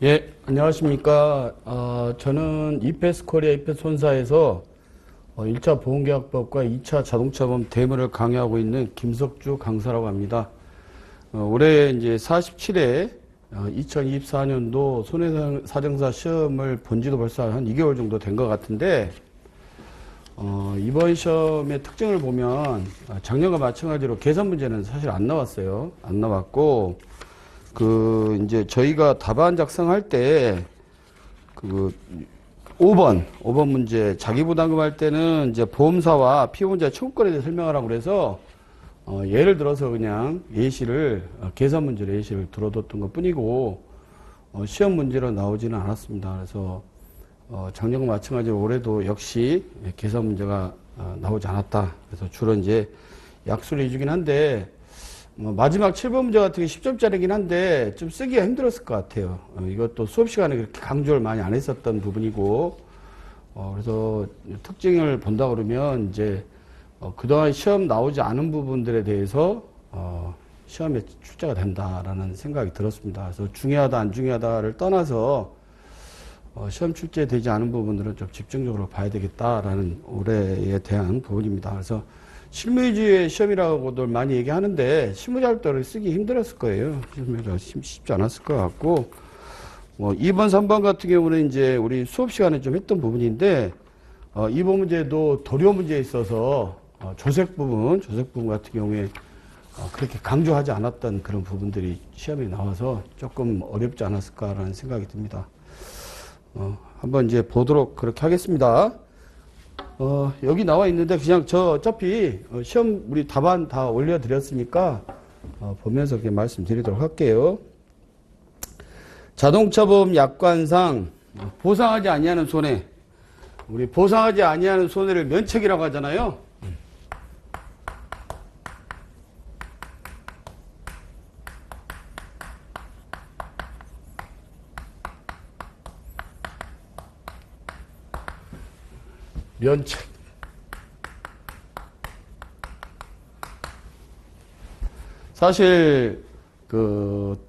예, 안녕하십니까. 저는 이페스 코리아 이페스 본사에서 1차 보험계약법과 2차 자동차보험 대물을 강의하고 있는 김석주 강사라고 합니다. 올해 이제 47회 2024년도 손해사정사 시험을 본 지도 벌써 한 2개월 정도 된 것 같은데, 이번 시험의 특징을 보면 작년과 마찬가지로 계산 문제는 사실 안 나왔어요. 안 나왔고, 이제 저희가 답안 작성할 때, 5번 문제, 자기부담금 할 때는 이제 보험사와 피보험자의 청구권에 대해 설명하라고 그래서, 예를 들어서 그냥 예시를, 계산 문제로 예시를 들어뒀던 것 뿐이고, 시험 문제로 나오지는 않았습니다. 그래서, 작년과 마찬가지로 올해도 역시 계산 문제가 나오지 않았다. 그래서 주로 이제 약수를 해주긴 한데, 마지막 7번 문제 같은 게 10점짜리긴 한데 좀 쓰기가 힘들었을 것 같아요. 이것도 수업 시간에 그렇게 강조를 많이 안 했었던 부분이고, 그래서 특징을 본다 그러면 이제 그동안 시험 나오지 않은 부분들에 대해서 시험에 출제가 된다라는 생각이 들었습니다. 그래서 중요하다 안 중요하다를 떠나서 시험 출제되지 않은 부분들은 좀 집중적으로 봐야 되겠다라는 올해에 대한 부분입니다. 그래서 실무위주의 시험이라고들 많이 얘기하는데 실무자료를 쓰기 힘들었을 거예요. 실무자료 쉽지 않았을 것 같고, 2번, 3번 같은 경우는 이제 우리 수업 시간에 좀 했던 부분인데, 2번 문제도 도료 문제에 있어서 조색 부분 같은 경우에 그렇게 강조하지 않았던 그런 부분들이 시험에 나와서 조금 어렵지 않았을까라는 생각이 듭니다. 한번 이제 보도록 그렇게 하겠습니다. 여기 나와 있는데 그냥 어차피 시험 우리 답안 다 올려드렸으니까 보면서 그렇게 말씀드리도록 할게요. 자동차보험 약관상 보상하지 아니하는 손해, 우리 보상하지 아니하는 손해를 면책이라고 하잖아요. 면책. 사실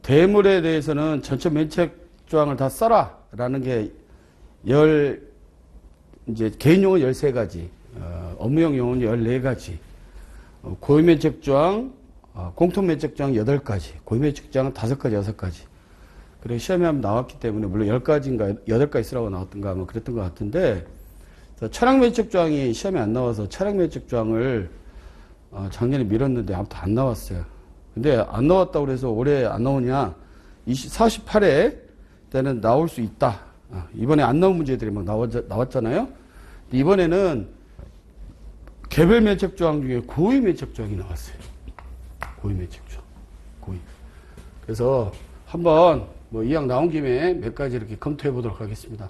대물에 대해서는 전체 면책 조항을 다 써라라는 게 이제 개인용은 13가지, 업무용 용은 14가지, 고유면책 조항, 공통면책 조항 8가지, 고유면책 조항은 5가지, 6가지. 그리고 시험에 한번 나왔기 때문에 물론 10가지인가 8가지 쓰라고 나왔던가 뭐 그랬던 것 같은데, 차량면책 조항이 시험에 안 나와서 차량면책 조항을 작년에 미뤘는데 아무튼 안 나왔어요. 근데 안 나왔다고 해서 올해 안 나오냐? 48회 때는 나올 수 있다. 이번에 안 나온 문제들이 막 나왔잖아요. 이번에는 개별 면책 조항 중에 고유 면책 조항이 나왔어요. 고유 면책 조항. 고유. 그래서 한번 이왕 나온 김에 몇 가지 이렇게 검토해 보도록 하겠습니다.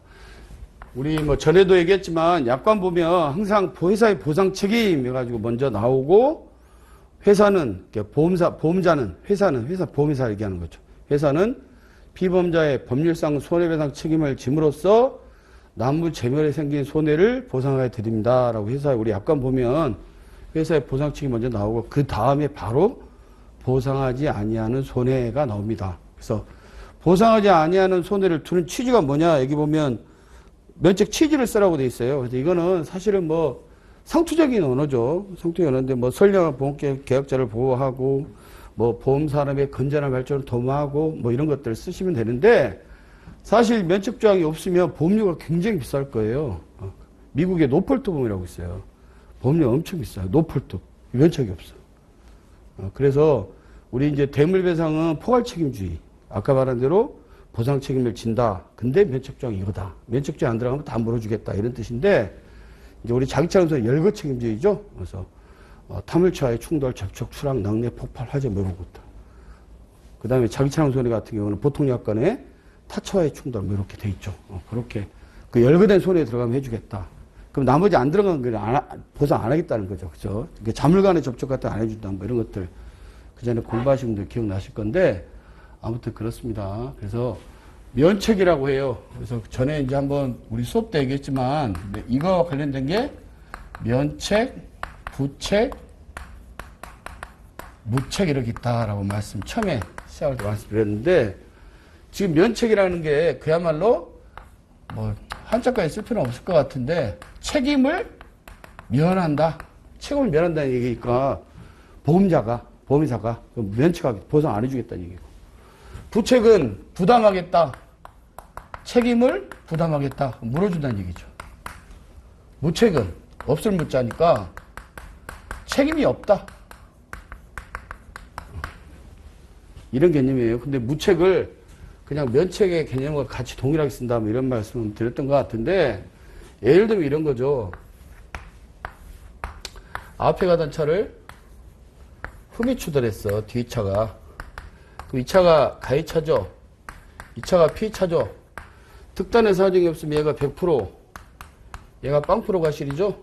우리 전에도 얘기했지만 약관 보면 항상 회사의 보상 책임 해가지고 먼저 나오고, 회사는 보험자는 회사 보험회사 얘기하는 거죠. 회사는 피보험자의 법률상 손해배상 책임을 짐으로써 납부제멸에 생긴 손해를 보상하여 드립니다라고 회사에 우리 약관 보면 회사의 보상 책임 먼저 나오고 그 다음에 바로 보상하지 아니하는 손해가 나옵니다. 그래서 보상하지 아니하는 손해를 두는 취지가 뭐냐? 여기 보면 면책 취지를 쓰라고 돼 있어요. 그래서 이거는 사실은 상투적인 언어죠. 상투적인 언어인데 선량한 보험계약자를 보호하고 보험산업의 건전한 발전을 도모하고 이런 것들을 쓰시면 되는데, 사실 면책 조항이 없으면 보험료가 굉장히 비쌀 거예요. 미국에 노폴트 보험이라고 있어요. 보험료 엄청 비싸요. 노폴트. 면책이 없어. 그래서 우리 이제 대물배상은 포괄 책임주의. 아까 말한 대로 보상 책임을 진다. 근데 면책 조항이 이거다. 면책 조항 안 들어가면 다 물어주겠다. 이런 뜻인데, 이제 우리 자기차량소는 열거 책임주의죠. 그래서 타물차의 충돌, 접촉, 추락, 낙뢰, 폭발, 화재 이런 것들. 그 다음에 자기차량 손해 같은 경우는 보통 약관에 타차와의 충돌 이렇게 돼 있죠. 그렇게 열거된 손해에 들어가면 해주겠다. 그럼 나머지 안 들어간 걸 보상 안 하겠다는 거죠. 그죠? 자물간의 접촉 같은 거 안 해준다. 이런 것들 그 전에 공부하신 분들 기억나실 건데, 아무튼 그렇습니다. 그래서 면책이라고 해요. 그래서 전에 이제 한번 우리 수업 때 얘기했지만, 이거와 관련된 게 면책, 부책, 무책 이렇게 있다라고 처음에 시작할 때 말씀드렸는데, 지금 면책이라는 게 그야말로 뭐 한자까지 쓸 필요는 없을 것 같은데 책임을 면한다. 책임을 면한다는 얘기니까 보험사가 면책하게 보상 안 해주겠다는 얘기고, 부책은 부담하겠다. 책임을 부담하겠다. 물어준다는 얘기죠. 무책은 없을 무자니까 책임이 없다. 이런 개념이에요. 근데 무책을 그냥 면책의 개념과 같이 동일하게 쓴다면 이런 말씀을 드렸던 것 같은데, 예를 들면 이런 거죠. 앞에 가던 차를 흠이 추돌했어. 뒷차가. 그럼 이 차가 가해차죠. 이 차가 피차죠. 특단의 사정이 없으면 얘가 100%, 얘가 0% 과실이죠.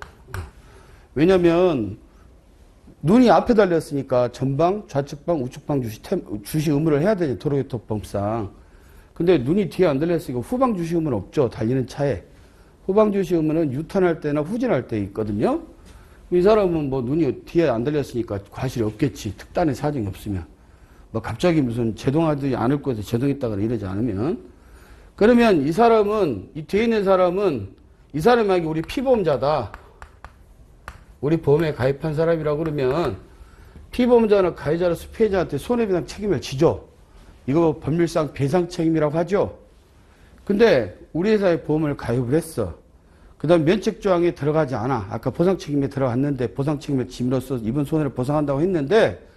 왜냐면 눈이 앞에 달렸으니까 전방, 좌측방, 우측방 주시 의무를 해야 되죠. 도로교통법상. 근데 눈이 뒤에 안 달렸으니까 후방 주시 의무는 없죠. 달리는 차에. 후방 주시 의무는 유턴할 때나 후진할 때 있거든요. 이 사람은 뭐 눈이 뒤에 안 달렸으니까 과실이 없겠지. 특단의 사정이 없으면. 뭐 갑자기 무슨 제동하지 않을 곳에 제동했다거나 이러지 않으면. 그러면 이 사람은, 이 뒤에 있는 사람은 이 사람이 만약에 우리 피보험자다. 우리 보험에 가입한 사람이라고 그러면 피보험자나 가해자로서 피해자한테 손해배상 책임을 지죠. 이거 법률상 배상 책임이라고 하죠. 근데 우리 회사에 보험을 가입을 했어. 그 다음 면책조항에 들어가지 않아. 아까 보상책임에 들어갔는데 보상책임을 짐으로써 입은 손해를 보상한다고 했는데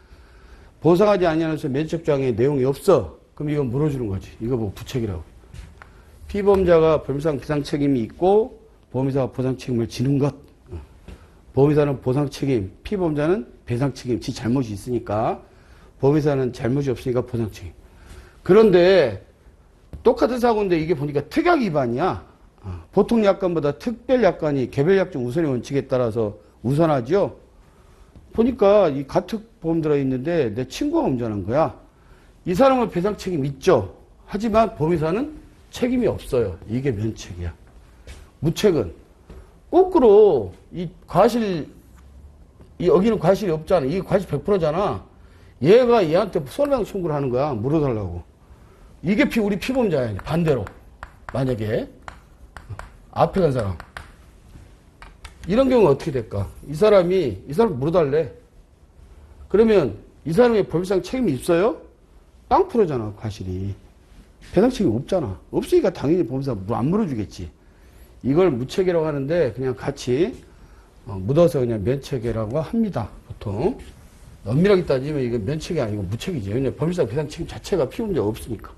보상하지 아니하면서 면책조항에 내용이 없어. 그럼 이건 물어주는 거지. 이거 뭐 부책이라고. 피보험자가 법률상 배상책임이 있고 보험회사가 보상책임을 지는 것. 보험회사는 보상책임, 피보험자는 배상책임, 지 잘못이 있으니까. 보험회사는 잘못이 없으니까 보상책임. 그런데 똑같은 사고인데 이게 보니까 특약 위반이야. 보통 약관보다 특별 약관이 개별 약정 우선의 원칙에 따라서 우선하죠. 보니까 이 가특 보험 들어있는데 내 친구가 운전한 거야. 이 사람은 배상 책임 있죠. 하지만 보험회사는 책임이 없어요. 이게 면책이야. 무책은 거꾸로 이 과실, 이 여기는 과실이 없잖아. 이게 과실 100%잖아. 얘가 얘한테 손해배상 청구를 하는 거야. 물어달라고. 이게 우리 피보험자야. 반대로. 만약에 앞에 간 사람. 이런 경우는 어떻게 될까? 이 사람 물어달래. 그러면 이 사람의 법률상 책임이 있어요? 0%잖아, 과실이. 배상 책임이 없잖아. 없으니까 당연히 보험사 안 물어주겠지. 이걸 무책이라고 하는데 그냥 같이 묻어서 그냥 면책이라고 합니다. 보통. 엄밀하게 따지면 이건 면책이 아니고 무책이지. 왜냐면 법률상 배상 책임 자체가 피보험자가 없으니까.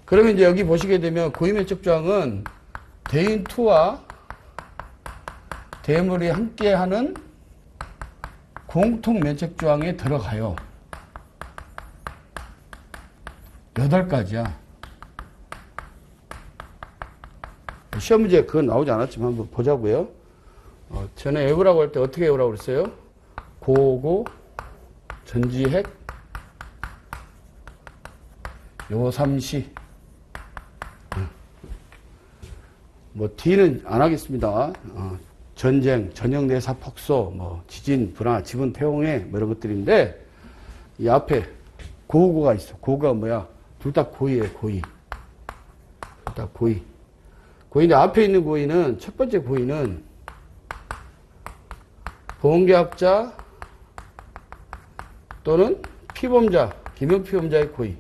그러면 이제 여기 보시게 되면 고의면책조항은 대인2와 대물이 함께하는 공통면책조항에 들어가요. 8가지야. 시험 문제에 그건 나오지 않았지만 한번 보자고요. 전에 외우라고 할 때 어떻게 외우라고 그랬어요? 고고, 전지핵, 요삼시. 뭐 D는 안 하겠습니다. 전쟁, 전형 내사 폭소, 뭐 지진, 불화, 지분 태용해 뭐 이런 것들인데 이 앞에 고고가 있어. 고고가 뭐야? 둘 다 고의예요. 고의. 둘 다 고의. 고의인데 앞에 있는 고의는 첫 번째 고의는 보험계약자 또는 피보험자, 김용피보험자의 고의.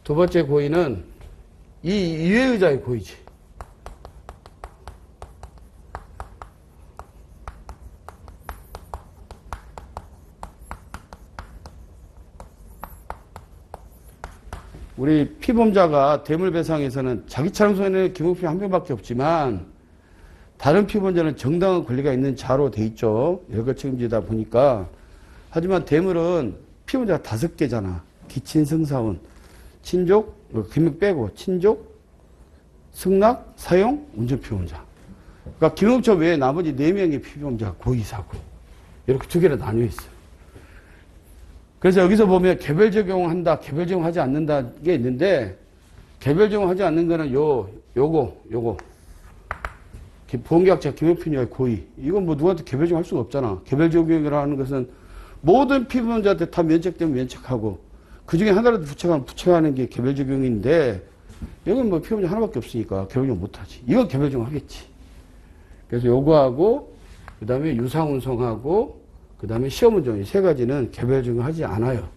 두 번째 고의는 이 이외의자의 고의지. 우리 피보험자가 대물배상에서는 자기 차량 손해는 김용피 한 명밖에 없지만 다른 피보험자는 정당한 권리가 있는 자로 돼 있죠. 여러 책임지다 보니까. 하지만 대물은 피보험자가 5개잖아. 기친, 승사원, 친족, 김용 빼고 친족, 승낙, 사용, 운전피보험자. 그러니까 김용처 외에 나머지 4명의 피보험자가 고의사고 이렇게 2개로 나뉘어 있어요. 그래서 여기서 보면 개별 적용한다, 개별 적용하지 않는다 게 있는데 개별 적용하지 않는 거는 요거 보험계약자 김용필이와의 고의. 이건 뭐 누구한테 개별 적용할 수가 없잖아. 개별 적용이라는 것은 모든 피부문자한테 다 면책되면 면책하고 그 중에 하나라도 부착하는 게 개별 적용인데 여기는 뭐 피부문자 하나밖에 없으니까 개별 적용 못하지. 이건 개별 적용 하겠지. 그래서 요거하고 그 다음에 유상운송하고 그 다음에 시험운송 이 세 가지는 개별 적용하지 않아요.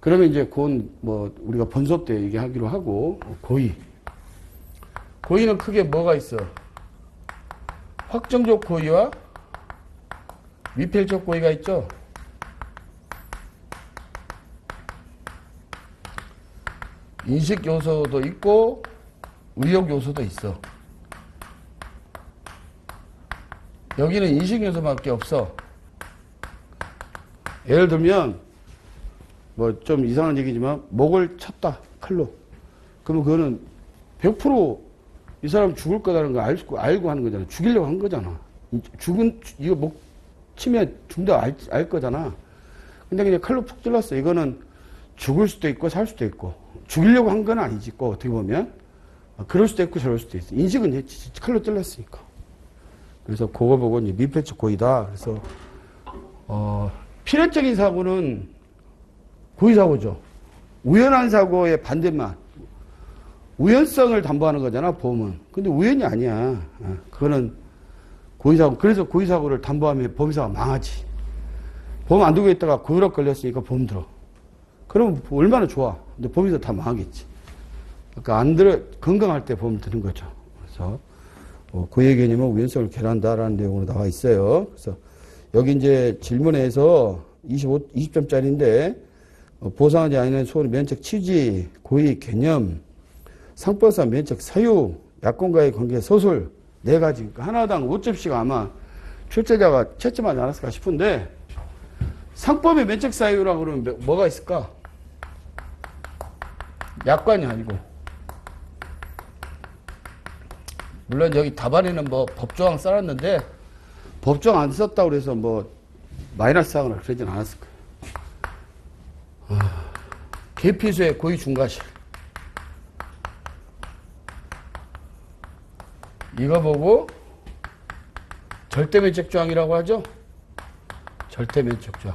그러면 이제 곧 뭐 우리가 본수업 때 얘기하기로 하고 고의. 고의는 크게 뭐가 있어? 확정적 고의와 미필적 고의가 있죠. 인식 요소도 있고 의욕 요소도 있어. 여기는 인식 요소밖에 없어. 예를 들면 뭐 좀 이상한 얘기지만 목을 쳤다 칼로. 그러면 그거는 100% 이 사람 죽을 거라는 거 알고 하는 거잖아. 죽이려고 한 거잖아. 이거 목 치면 죽는다 알 거잖아. 근데 그냥 칼로 푹 찔렀어. 이거는 죽을 수도 있고 살 수도 있고. 죽이려고 한 건 아니지. 꼭 어떻게 보면. 그럴 수도 있고 저럴 수도 있어. 인식은 했지. 칼로 찔렀으니까. 그래서 그거 보고 이제 미필적 고의다. 그래서, 필연적인 사고는 고의사고죠. 우연한 사고의 반대만. 우연성을 담보하는 거잖아, 보험은. 근데 우연이 아니야. 그거는 고의사고. 그래서 고의사고를 담보하면 보험사가 망하지. 보험 안 들고 있다가 고의력 걸렸으니까 보험 들어. 그러면 얼마나 좋아. 근데 보험사 다 망하겠지. 그러니까 건강할 때 보험 드는 거죠. 그래서, 고의 개념은 우연성을 계란다라는 내용으로 나와 있어요. 그래서 여기 이제 질문에서 20점짜리인데, 보상하지 않는 소원의 면책 취지, 고의 개념, 상법상 면책 사유, 약관과의 관계 서술, 4가지. 그러니까 하나당 5점씩 아마 출제자가 채점하지 않았을까 싶은데, 상법의 면책 사유라고 그러면 뭐가 있을까? 약관이 아니고. 물론 여기 답안에는 뭐 법조항 써놨는데, 법조항 안 썼다고 그래서 뭐 마이너스 하거나 그러진 않았을 거예요. 계피소의 고의 중과실. 이거 보고 절대면책 조항이라고 하죠. 절대면책 조항.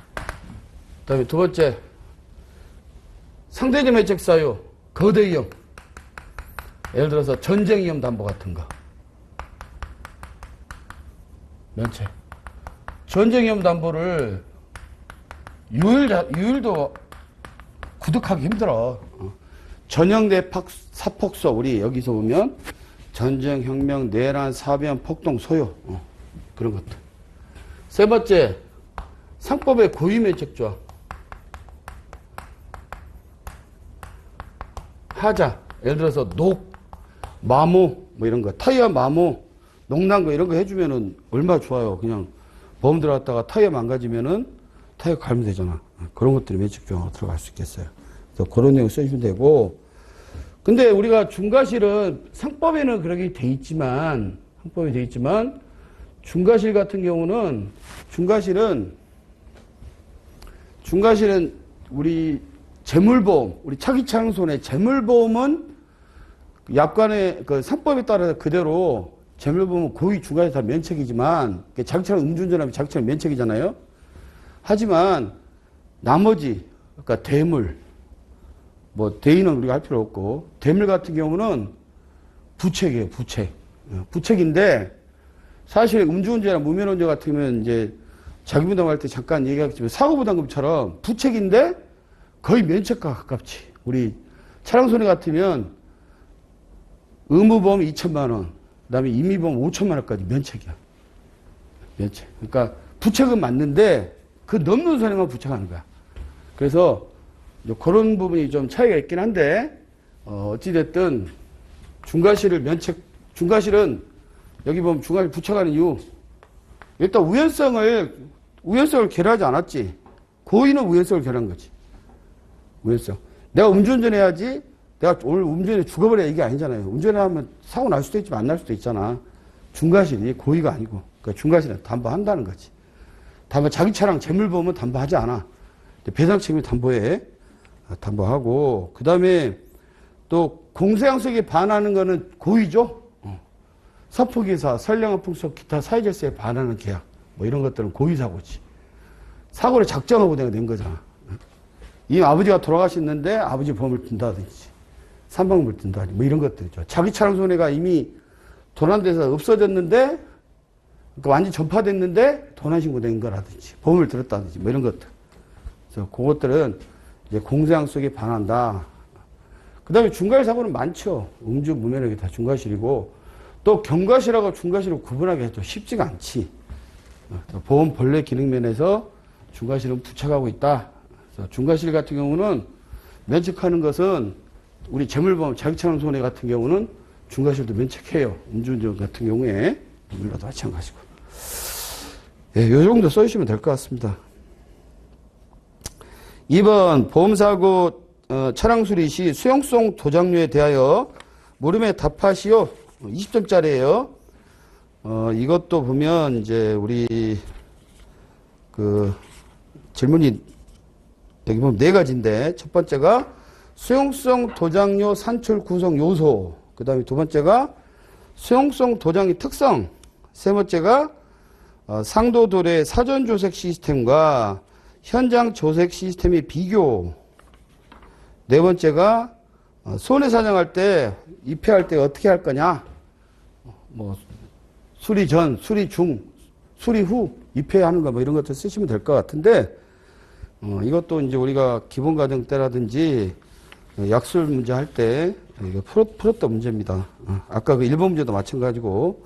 그 다음에 두 번째 상대적 면책 사유 거대 위험. 예를 들어서 전쟁 위험 담보 같은 거. 면책. 전쟁 위험 담보를 유율도 구득하기 힘들어. 전형대 사폭소, 우리 여기서 보면 전쟁, 혁명, 내란, 사변, 폭동, 소요. 그런 것들. 세 번째, 상법의 고의면책 조항. 하자. 예를 들어서 녹, 마모, 뭐 이런 거. 타이어 마모, 녹난 거 이런 거 해주면은 얼마나 좋아요. 그냥 보험 들어갔다가 타이어 망가지면은 타이어 갈면 되잖아. 그런 것들이 면책 조항으로 들어갈 수 있겠어요. 그래서 그런 내용 써주시면 되고. 근데 우리가 중과실은 상법에는 그렇게 돼 있지만, 중과실 같은 경우는, 중과실은 우리 재물보험, 우리 차기차용손의 재물보험은 약관의 그 상법에 따라서 그대로 재물보험은 고의 중과실 다 면책이지만, 자기차량 음주운전하면 자기차량 면책이잖아요. 하지만 나머지, 그러니까 대물, 뭐 대인은 우리가 할 필요 없고, 대물 같은 경우는 부책이에요. 부책인데 사실 음주운전이나 무면허운전 같으면 이제 자기부담할 때 잠깐 얘기했지만 사고부담금처럼 부책인데 거의 면책과 가깝지. 우리 차량 손해 같으면 의무보험 2천만 원, 그다음에 임의보험 5천만 원까지 면책이야. 면책. 그러니까 부책은 맞는데 그 넘는 손해만 부책하는 거야. 그래서 그런 부분이 좀 차이가 있긴 한데, 어찌됐든 중과실을 중과실은 여기 보면 중과실 부착하는 이유, 일단 우연성을 계류하지 않았지. 고의는 우연성을 계류한 거지. 우연성. 내가 음주운전 해야지, 내가 오늘 음주운전에 죽어버려야 이게 아니잖아요. 운전하면 사고 날 수도 있지만 안 날 수도 있잖아. 중과실이 고의가 아니고, 그러니까 중과실은 담보한다는 거지. 담보, 자기 차량 재물보험은 담보하지 않아. 배상 책임을 담보하고, 그 다음에 또 공소양속에 반하는 거는 고의죠. 서프기사, 선량한 풍속, 기타 사회질서에 반하는 계약, 뭐 이런 것들은 고의사고지. 사고를 작정하고 내가 낸 거잖아. 이 아버지가 돌아가셨는데 아버지 보험을 든다든지, 산방을 든다든지, 뭐 이런 것들이죠. 자기 차량 손해가 이미 도난돼서 없어졌는데, 그러니까 완전히 전파됐는데 도난신고 된 거라든지, 보험을 들었다든지, 뭐 이런 것들. 그래서 그것들은 이제 공소장 속에 반한다. 그 다음에 중과실사고는 많죠. 음주, 무면허기 다 중과실이고, 또 경과실하고 중과실을 구분하기 해도 쉽지가 않지. 보험 본래 기능 면에서 중과실은 부착하고 있다. 그래서 중과실 같은 경우는 면책하는 것은 우리 재물보험, 자격차량 손해 같은 경우는 중과실도 면책해요. 음주운전 같은 경우에 물러도 마찬가지고. 예, 요 정도 써주시면 될 것 같습니다. 2번 보험사고 차량 수리 시 수용성 도장료에 대하여 물음에 답하시오. 20점짜리예요. 이것도 보면 이제 우리 그 질문이 여기 보면 네 가지인데 첫 번째가 수용성 도장료 산출 구성 요소, 그 다음에 두 번째가 수용성 도장의 특성, 세 번째가 상도 도로의 사전 조색 시스템과 현장 조색 시스템의 비교, 네 번째가 손해사정할 때 입회할 때 어떻게 할 거냐, 뭐 수리 전, 수리 중, 수리 후 입회하는 거 뭐 이런 것들 쓰시면 될 것 같은데, 이것도 이제 우리가 기본과정 때라든지 약술 문제 할 때 이거 풀었던 문제입니다. 아까 그 1번 문제도 마찬가지고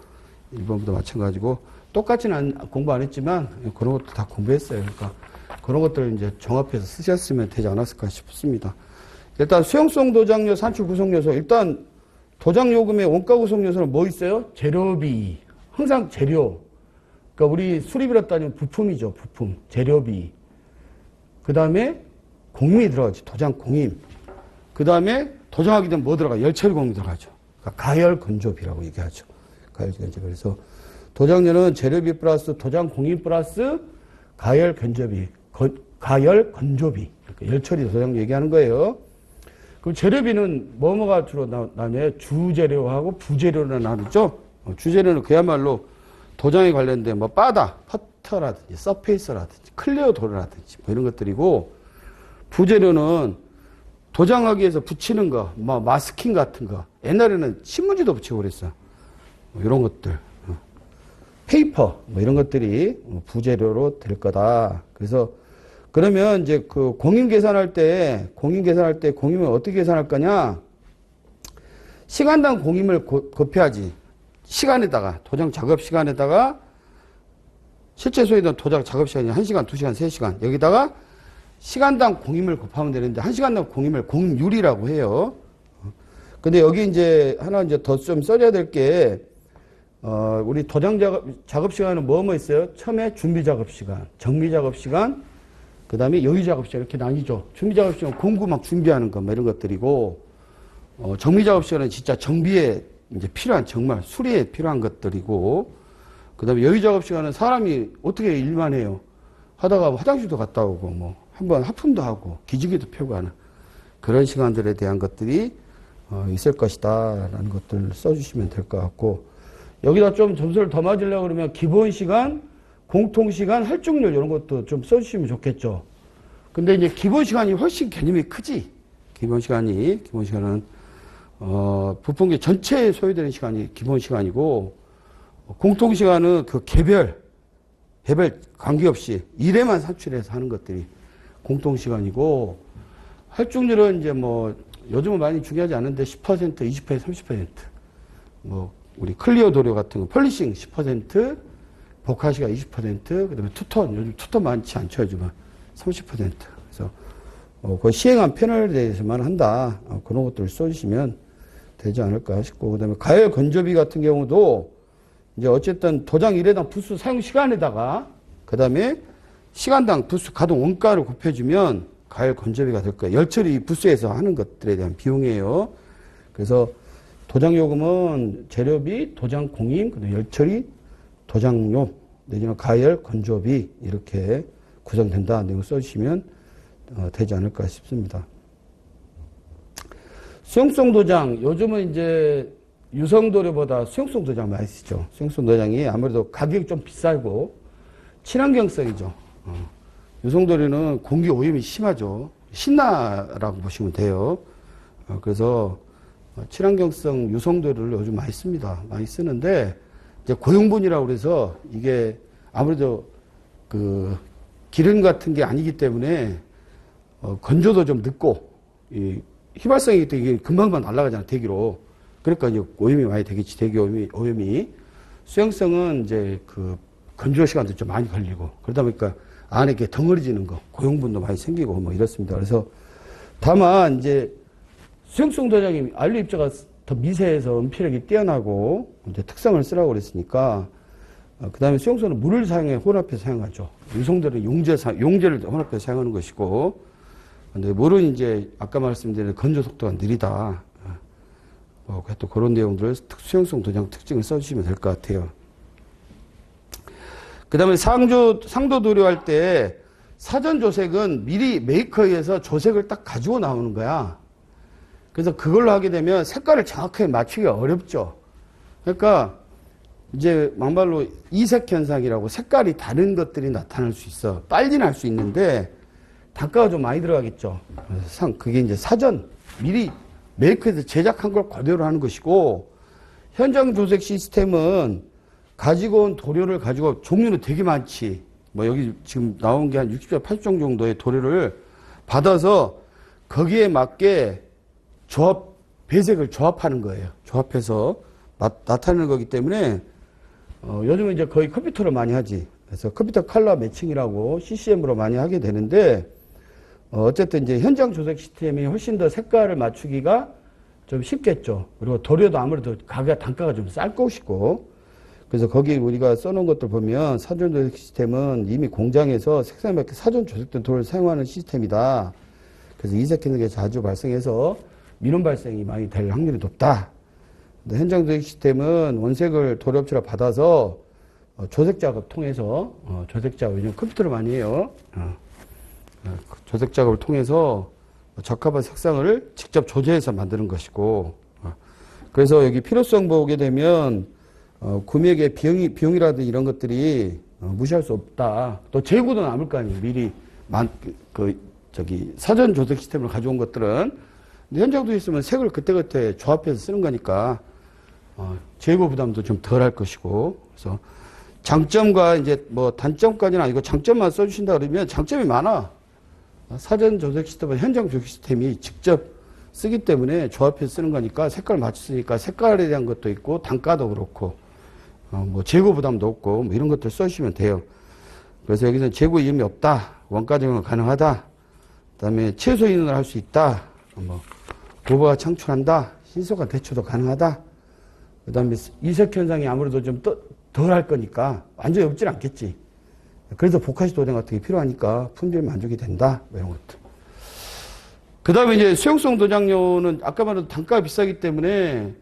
1번 문제도 마찬가지고 똑같이는 공부 안 했지만 그런 것도 다 공부했어요. 그러니까 그런 것들을 이제 종합해서 쓰셨으면 되지 않았을까 싶습니다. 일단 수용성 도장료 산출 구성 요소, 일단 도장 요금의 원가 구성 요소는 뭐 있어요? 재료비, 항상 재료. 그러니까 우리 수리비로 따지면 부품이죠, 부품, 재료비. 그 다음에 공임이 들어가지, 도장 공임. 그 다음에 도장하게 되면 뭐 들어가? 열처리 공임이 들어가죠. 그러니까 가열 건조비라고 얘기하죠. 가열 건조비. 그래서 도장료는 재료비 플러스 도장 공임 플러스 가열 건조비, 가열 건조비. 그러니까 열처리 도장 얘기하는 거예요. 그럼 재료비는 뭐가 주로 나뉘어요? 주재료하고 부재료로 나누죠. 주재료는 그야말로 도장에 관련된 뭐 바다, 퍼터라든지 서페이스라든지 클리어 도르라든지 뭐 이런 것들이고, 부재료는 도장하기 위해서 붙이는 거, 뭐 마스킹 같은 거. 옛날에는 신문지도 붙이고 그랬어. 뭐 이런 것들. 페이퍼, 뭐 이런 것들이 부재료로 될 거다. 그래서 그러면 이제 그 공임 계산할 때 공임을 어떻게 계산할 거냐? 시간당 공임을 곱해야지. 시간에다가, 도장 작업 시간에다가 실제 소요된 도장 작업 시간이 1시간, 2시간, 3시간. 여기다가 시간당 공임을 곱하면 되는데 1시간당 공임을 공임률이라고 해요. 근데 여기 이제 하나 이제 더 좀 써줘야 될 게, 우리 도장 작업 시간은 뭐 있어요? 처음에 준비 작업 시간, 정비 작업 시간, 그 다음에 여유 작업 시간 이렇게 나뉘죠. 준비 작업 시간은 공구 막 준비하는 거, 뭐 이런 것들이고, 정비 작업 시간은 진짜 정비에 이제 필요한, 정말 수리에 필요한 것들이고, 그 다음에 여유 작업 시간은 사람이 어떻게 일만 해요? 하다가 화장실도 갔다 오고, 뭐, 한번 하품도 하고, 기지개도 펴고 하는 그런 시간들에 대한 것들이 있을 것이다. 라는 것들을 써주시면 될 것 같고, 여기다 좀 점수를 더 맞으려고 그러면 기본 시간, 공통 시간, 할증률 이런 것도 좀 써주시면 좋겠죠. 근데 이제 기본 시간이 훨씬 개념이 크지. 기본 시간은 부품계 전체에 소요되는 시간이 기본 시간이고, 공통 시간은 그 개별 관계없이 일에만 산출해서 하는 것들이 공통 시간이고, 할증률은 이제 뭐 요즘은 많이 중요하지 않은데 10%, 20%, 30%. 뭐 우리 클리어 도료 같은 거 펄리싱 10%, 복화시가 20%, 그다음에 투톤, 요즘 투톤 많지 않죠, 요즘은 30%. 그래서 그 시행한 패널에 대해서만 한다. 그런 것들을 써주시면 되지 않을까 싶고, 그다음에 가열 건조비 같은 경우도 이제 어쨌든 도장 1회당 부수 사용 시간에다가 그다음에 시간당 부수 가동 원가를 곱해주면 가열 건조비가 될 거예요. 열처리 부수에서 하는 것들에 대한 비용이에요. 그래서 도장 요금은 재료비, 도장 공임, 그다음에 열처리, 도장료, 내지는 가열 건조비 이렇게 구성된다. 내용 써주시면 되지 않을까 싶습니다. 수용성 도장, 요즘은 이제 유성도료보다 수용성 도장 많이 쓰죠. 수용성 도장이 아무래도 가격이 좀 비싸고 친환경성이죠. 유성도료는 공기 오염이 심하죠. 신나라고 보시면 돼요. 그래서 친환경성 유성도료를 요즘 많이 씁니다. 많이 쓰는데 이제 고용분이라고 그래서 이게 아무래도 그 기름 같은 게 아니기 때문에 건조도 좀 늦고 이 휘발성이기 때문에 이게 금방금방 날아가잖아, 대기로. 그러니까 이제 오염이 많이 되겠지, 대기 오염이. 수용성은 이제 그 건조 시간도 좀 많이 걸리고 그러다 보니까 안에 이렇게 덩어리지는 거, 고용분도 많이 생기고 뭐 이렇습니다. 그래서 다만 이제 수용성 도장이 알료 입자가 더 미세해서 은폐력이 뛰어나고 이제 특성을 쓰라고 그랬으니까 그 다음에 수용성은 물을 사용해 혼합해서 사용하죠. 유성도는 용제를 혼합해서 사용하는 것이고, 근데 물은 이제 아까 말씀드린 건조 속도가 느리다. 또 그런 내용들 수용성 도장 특징을 써주시면 될 것 같아요. 그 다음에 상도 도료할 때 사전 조색은 미리 메이커에서 조색을 딱 가지고 나오는 거야. 그래서 그걸로 하게 되면 색깔을 정확하게 맞추기가 어렵죠. 그러니까 이제 막말로 이색 현상이라고 색깔이 다른 것들이 나타날 수 있어. 빨리 날 수 있는데 단가가 좀 많이 들어가겠죠. 그래서 그게 이제 사전 미리 메이커에서 제작한 걸 그대로 하는 것이고, 현장 조색 시스템은 가지고 온 도료를 가지고 종류는 되게 많지. 뭐 여기 지금 나온 게 한 60종, 80종 정도의 도료를 받아서 거기에 맞게 배색을 조합하는 거예요. 조합해서 나타내는 거기 때문에 요즘은 이제 거의 컴퓨터로 많이 하지. 그래서 컴퓨터 컬러 매칭이라고 CCM으로 많이 하게 되는데, 어쨌든 이제 현장 조색 시스템이 훨씬 더 색깔을 맞추기가 좀 쉽겠죠. 그리고 도료도 아무래도 단가가 좀 쌀 것이고, 그래서 거기 우리가 써놓은 것들 보면 사전 조색 시스템은 이미 공장에서 색상에 맞게 사전 조색된 도료를 사용하는 시스템이다. 그래서 이색 현상이 자주 발생해서 민원 발생이 많이 될 확률이 높다. 현장 조색 시스템은 원색을 도료업체로 받아서 조색 작업 통해서 조색 작업, 요즘 컴퓨터로 많이 해요. 조색 작업을 통해서 적합한 색상을 직접 조제해서 만드는 것이고, 그래서 여기 필요성 보게 되면 구매액의 비용이라든지 이런 것들이 무시할 수 없다. 또 재고도 남을 거 아니에요. 미리 사전 조색 시스템을 가져온 것들은. 근데 현장도 있으면 색을 그때그때 조합해서 쓰는 거니까 재고 부담도 좀 덜 할 것이고, 그래서 장점과 이제 뭐 단점까지는 아니고 장점만 써주신다 그러면 장점이 많아. 사전 조색 시스템은 현장 조색 시스템이 직접 쓰기 때문에 조합해서 쓰는 거니까 색깔을 맞추니까 색깔에 대한 것도 있고 단가도 그렇고 뭐 재고 부담도 없고 뭐 이런 것들 써주시면 돼요. 그래서 여기서는 재고 위험이 없다. 원가 적용은 가능하다. 그다음에 최소 인원을 할 수 있다. 뭐 도보가 창출한다. 신속한 대처도 가능하다. 그다음에 이색 현상이 아무래도 좀 덜 할 거니까 완전히 없진 않겠지. 그래서 보카시 도장 같은 게 필요하니까 품질 만족이 된다. 뭐 이런 것들. 그 다음에 이제 수용성 도장료는 아까 말한 단가가 비싸기 때문에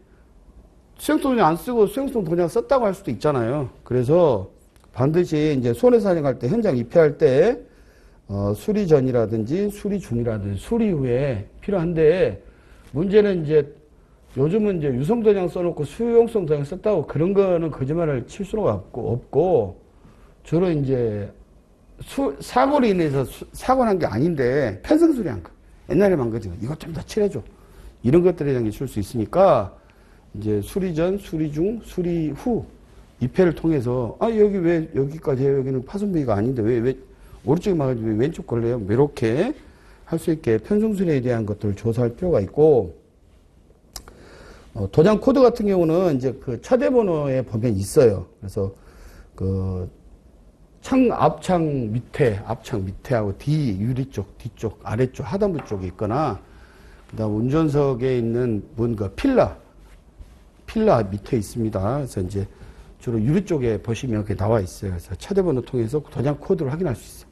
수용성 도장 안 쓰고 수용성 도장 썼다고 할 수도 있잖아요. 그래서 반드시 이제 손해 사용할 때 현장 입회할 때 수리 전이라든지 수리 중이라든지 수리 후에 필요한데, 문제는 이제 요즘은 이제 유성 도장 써놓고 수용성 도장 썼다고 그런 거는 거짓말을 칠 수가 없고 주로 이제 사고로 인해서 사고 난 게 아닌데 편성 수리한 거. 옛날에 망가진 거. 이것 좀 더 칠해줘. 이런 것들에 대한 게 줄 수 있으니까 이제 수리 전, 수리 중, 수리 후 입회를 통해서 여기 왜 여기까지 해요? 여기는 파손 부위가 아닌데 왜 오른쪽에 망가지고 왜 왼쪽 걸려요? 뭐 이렇게 할 수 있게 편성 수리에 대한 것들을 조사할 필요가 있고, 도장 코드 같은 경우는 이제 그 차대 번호에 보면 있어요. 그래서 그 앞창 밑에하고 유리 쪽, 뒤쪽, 아래쪽, 하단부 쪽에 있거나, 그 다음 운전석에 있는 뭔가 필라 밑에 있습니다. 그래서 이제 주로 유리 쪽에 보시면 그게 나와 있어요. 그래서 차대 번호 통해서 도장 코드를 확인할 수 있어요.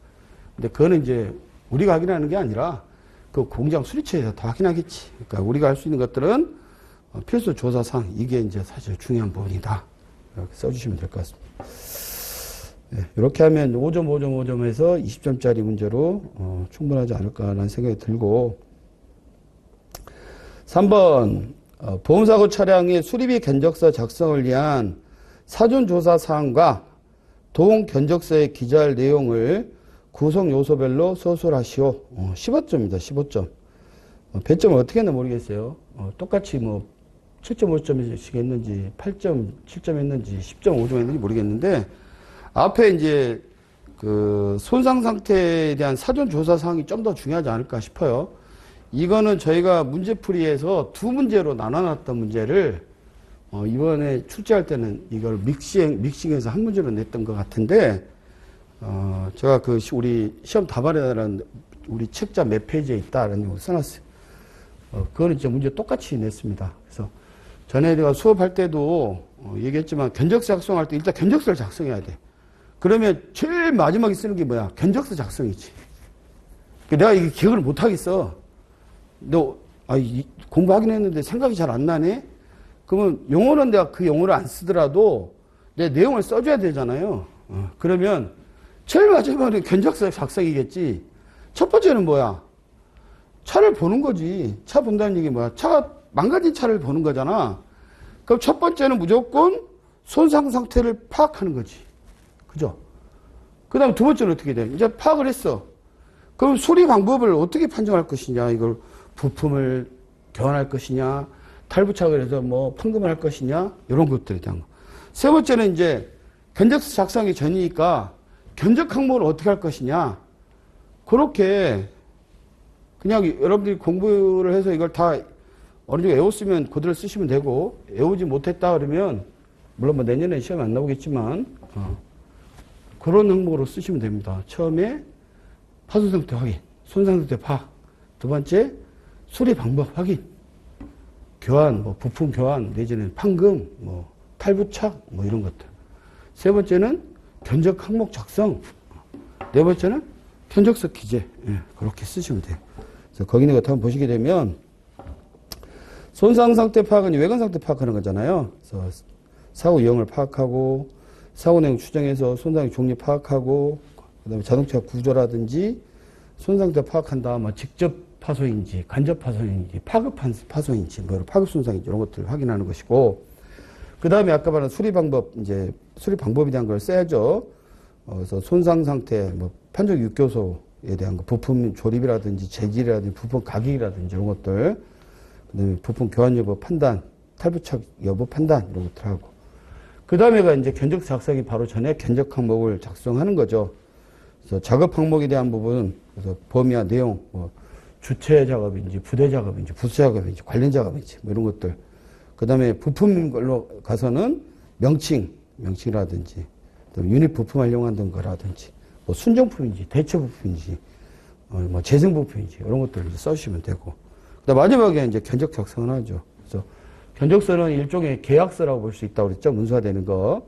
근데 그거는 이제 우리가 확인하는 게 아니라 그 공장 수리처에서 다 확인하겠지. 그러니까 우리가 할 수 있는 것들은 필수 조사상 이게 이제 사실 중요한 부분이다. 이렇게 써주시면 될 것 같습니다. 네, 이렇게 하면 5점, 5점, 5점에서 20점짜리 문제로 충분하지 않을까라는 생각이 들고, 3번 보험사고 차량의 수리비 견적서 작성을 위한 사전조사 사항과 도움 견적서에 기재할 내용을 구성 요소별로 서술하시오. 15점입니다. 15점. 배점을 어떻게 했나 모르겠어요. 똑같이 뭐 7.5점씩 했는지 8.7점 했는지 10.5점 했는지 모르겠는데 앞에 이제 그 손상 상태에 대한 사전 조사 사항이 좀 더 중요하지 않을까 싶어요. 이거는 저희가 문제풀이에서 두 문제로 나눠놨던 문제를 이번에 출제할 때는 이걸 믹싱해서 한 문제로 냈던 것 같은데 제가 그 우리 시험 답안에는 우리 책자 몇 페이지에 있다라는 걸 써놨어요. 그거는 이제 문제 똑같이 냈습니다. 그래서 전에 내가 수업할 때도 얘기했지만 견적서 작성할 때 일단 견적서를 작성해야 돼. 그러면 제일 마지막에 쓰는 게 뭐야? 견적서 작성이지. 내가 이게 기억을 못 하겠어. 공부하긴 했는데 생각이 잘 안 나네? 그러면 용어는 내가 그 용어를 안 쓰더라도 내 내용을 써줘야 되잖아요. 그러면 제일 마지막에 견적서 작성이겠지. 첫 번째는 뭐야? 차를 보는 거지. 차 본다는 얘기 뭐야? 차가 망가진 차를 보는 거잖아. 그럼 첫 번째는 무조건 손상 상태를 파악하는 거지. 그죠? 그 다음에 두 번째는 어떻게 돼? 이제 파악을 했어. 그럼 수리 방법을 어떻게 판정할 것이냐? 이걸 부품을 교환할 것이냐? 탈부착을 해서 뭐 판금을 할 것이냐? 이런 것들에 대한 거. 세 번째는 이제 견적서 작성이 전이니까 견적 항목을 어떻게 할 것이냐? 그렇게 그냥 여러분들이 공부를 해서 이걸 다 어느 정도 외웠으면 그대로 쓰시면 되고, 외우지 못했다 그러면 물론 뭐 내년에 시험이 안 나오겠지만 그런 항목으로 쓰시면 됩니다. 처음에 파손 상태 확인, 손상 상태 파악, 두 번째 수리 방법 확인, 교환, 뭐 부품 교환 내지는 판금, 뭐 탈부착, 뭐 이런 것들. 세 번째는 견적 항목 작성, 네 번째는 견적서 기재. 그렇게 쓰시면 돼요. 그래서 거기 있는 거 한번 보시게 되면 손상 상태 파악은 외관 상태 파악하는 거잖아요. 그래서 사고 유형을 파악하고 사고 내용 추정해서 손상의 종류 파악하고 그다음에 자동차 구조라든지 손상 상태 파악한 다음 직접 파손인지 간접 파손인지 파급한 파손인지 뭐 파급 손상인지 이런 것들을 확인하는 것이고 그다음에 아까 말한 수리 방법 이제 수리 방법에 대한 걸 써야죠. 그래서 손상 상태 뭐 판적 6교소에 대한 거 부품 조립이라든지 재질이라든지 부품 가격이라든지 이런 것들 그다음에 부품 교환 여부 판단 탈부착 여부 판단 이런 것들 하고 그 다음에가 이제 견적 작성이 바로 전에 견적 항목을 작성하는 거죠. 그래서 작업 항목에 대한 부분, 그래서 범위와 내용, 뭐 주체 작업인지 부대 작업인지 부수 작업인지 관련 작업인지 뭐 이런 것들. 그 다음에 부품 걸로 가서는 명칭이라든지, 유닛 부품 활용하는 거라든지, 뭐 순정품인지 대체 부품인지, 뭐 재생 부품인지 이런 것들을 써주시면 되고. 그다음 마지막에 이제 견적 작성을 하죠. 그래서 견적서는 일종의 계약서라고 볼 수 있다고 그랬죠. 문서화되는 거.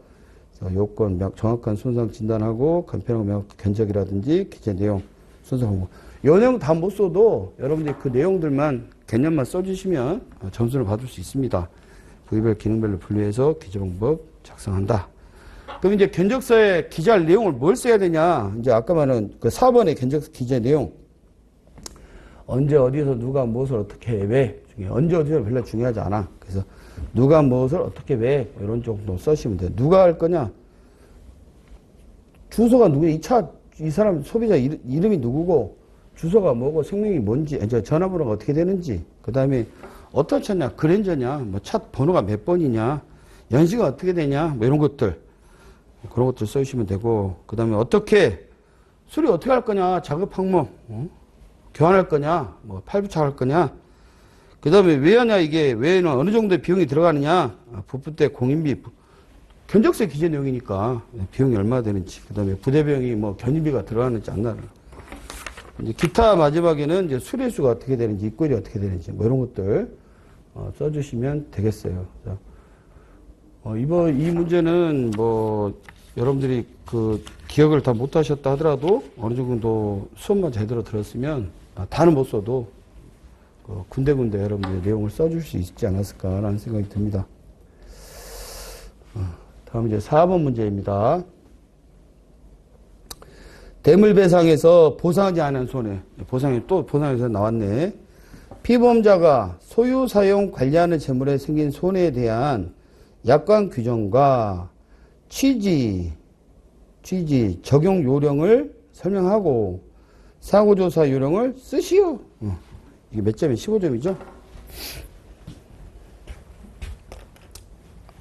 요건 정확한 손상 진단하고 간편하고 명확한 견적이라든지 기재 내용, 손상 항목. 요 내용 다 못 써도 여러분들이 그 내용들만 개념만 써주시면 점수를 받을 수 있습니다. 부위별 기능별로 분류해서 기재 방법 작성한다. 그럼 이제 견적서에 기재할 내용을 뭘 써야 되냐? 이제 아까 말한 그 4번의 견적서 기재 내용. 언제 어디서 누가 무엇을 어떻게 왜 언제 어디서 별로 중요하지 않아. 그래서 누가 무엇을 어떻게 왜 이런 정도 써시면 돼요. 누가 할 거냐? 주소가 누구야? 이 사람 소비자 이름이 누구고 주소가 뭐고 생명이 뭔지 이제 전화번호가 어떻게 되는지 그 다음에 어떤 차냐? 그랜저냐? 뭐 차 번호가 몇 번이냐? 연식은 어떻게 되냐? 뭐 이런 것들 그런 것들 써주시면 되고 그 다음에 어떻게 수리 어떻게 할 거냐? 작업 항목 교환할 거냐, 뭐 팔부착할 거냐, 그 다음에 왜 하냐 이게 왜는 어느 정도의 비용이 들어가느냐, 부품 때 공인비, 견적서 기재 내용이니까 비용이 얼마 되는지, 그 다음에 부대 비용이 뭐 견인비가 들어가는지 안 나는. 이제 기타 마지막에는 이제 수리수가 어떻게 되는지, 입고일이 어떻게 되는지 뭐 이런 것들 써주시면 되겠어요. 이번 이 문제는 뭐 여러분들이 그 기억을 다 못하셨다 하더라도 어느 정도 수업만 제대로 들었으면 다는 못 써도 군데군데 여러분들의 내용을 써줄 수 있지 않았을까라는 생각이 듭니다. 다음 이제 4번 문제입니다. 대물배상에서 보상하지 않은 손해. 보상이 또 보상에서 나왔네. 피보험자가 소유, 사용, 관리하는 재물에 생긴 손해에 대한 약관 규정과 취지, 적용 요령을 설명하고 사고조사 요령을 쓰시오. 이게 몇 점이 15점이죠?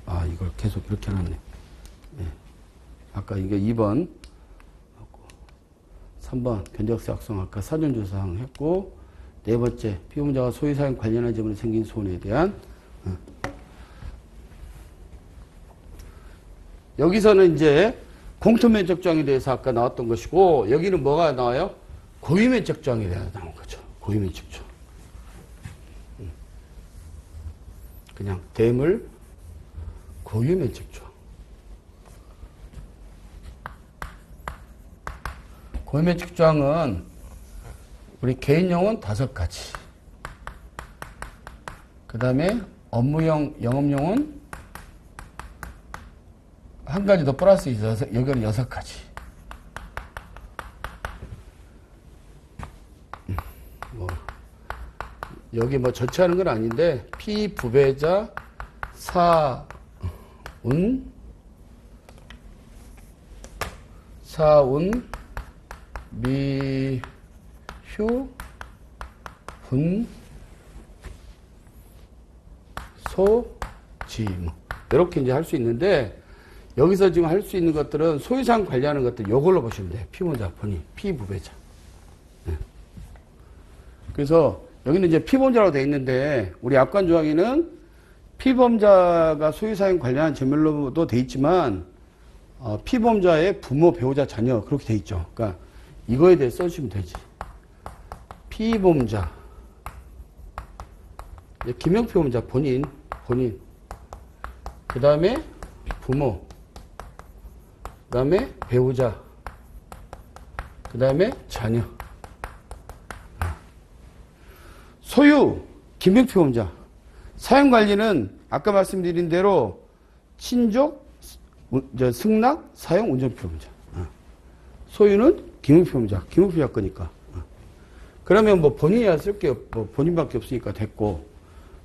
아, 이걸 계속 이렇게 해놨네. 네. 아까 이게 2번, 3번 견적서 작성 아까 사전조사항 했고, 네 번째 피보험자가 소유사용 관련한 재물에 생긴 손해에 대한 여기서는 이제 공통면적조항에 대해서 아까 나왔던 것이고, 여기는 뭐가 나와요? 고유면적조항에 대해서 나온 거죠. 고유면적조항. 그냥 대물 고유면적조항. 고유면적조항은 우리 개인용은 5가지. 그 다음에 업무용, 영업용은 한 가지 더 플러스 있어서 여기는 6가지. 여기 뭐 저치하는 건 아닌데 피부배자 사운 미휴 분 소지 뭐 이렇게 이제 할 수 있는데 여기서 지금 할 수 있는 것들은 소유상 관리하는 것들 요걸로 보시면 돼요. 피보험자 본인 피부배자. 네. 그래서 여기는 이제 피보험자로 되어 있는데 우리 약관 조항에는 피보험자가 소유사용 관련한 재물로도 되어 있지만 피보험자의 부모, 배우자, 자녀 그렇게 되어 있죠. 그러니까 이거에 대해 써주시면 되지. 피보험자 김영피보험자 본인 그 다음에 부모 그 다음에 배우자 그 다음에 자녀 소유 김영피보험자 사용관리는 아까 말씀드린 대로 친족 승낙 사용 운전피보험자 소유는 김영피보험자 김영피보험자 거니까 그러면 뭐 본인이야 쓸 게 뭐 본인밖에 없으니까 됐고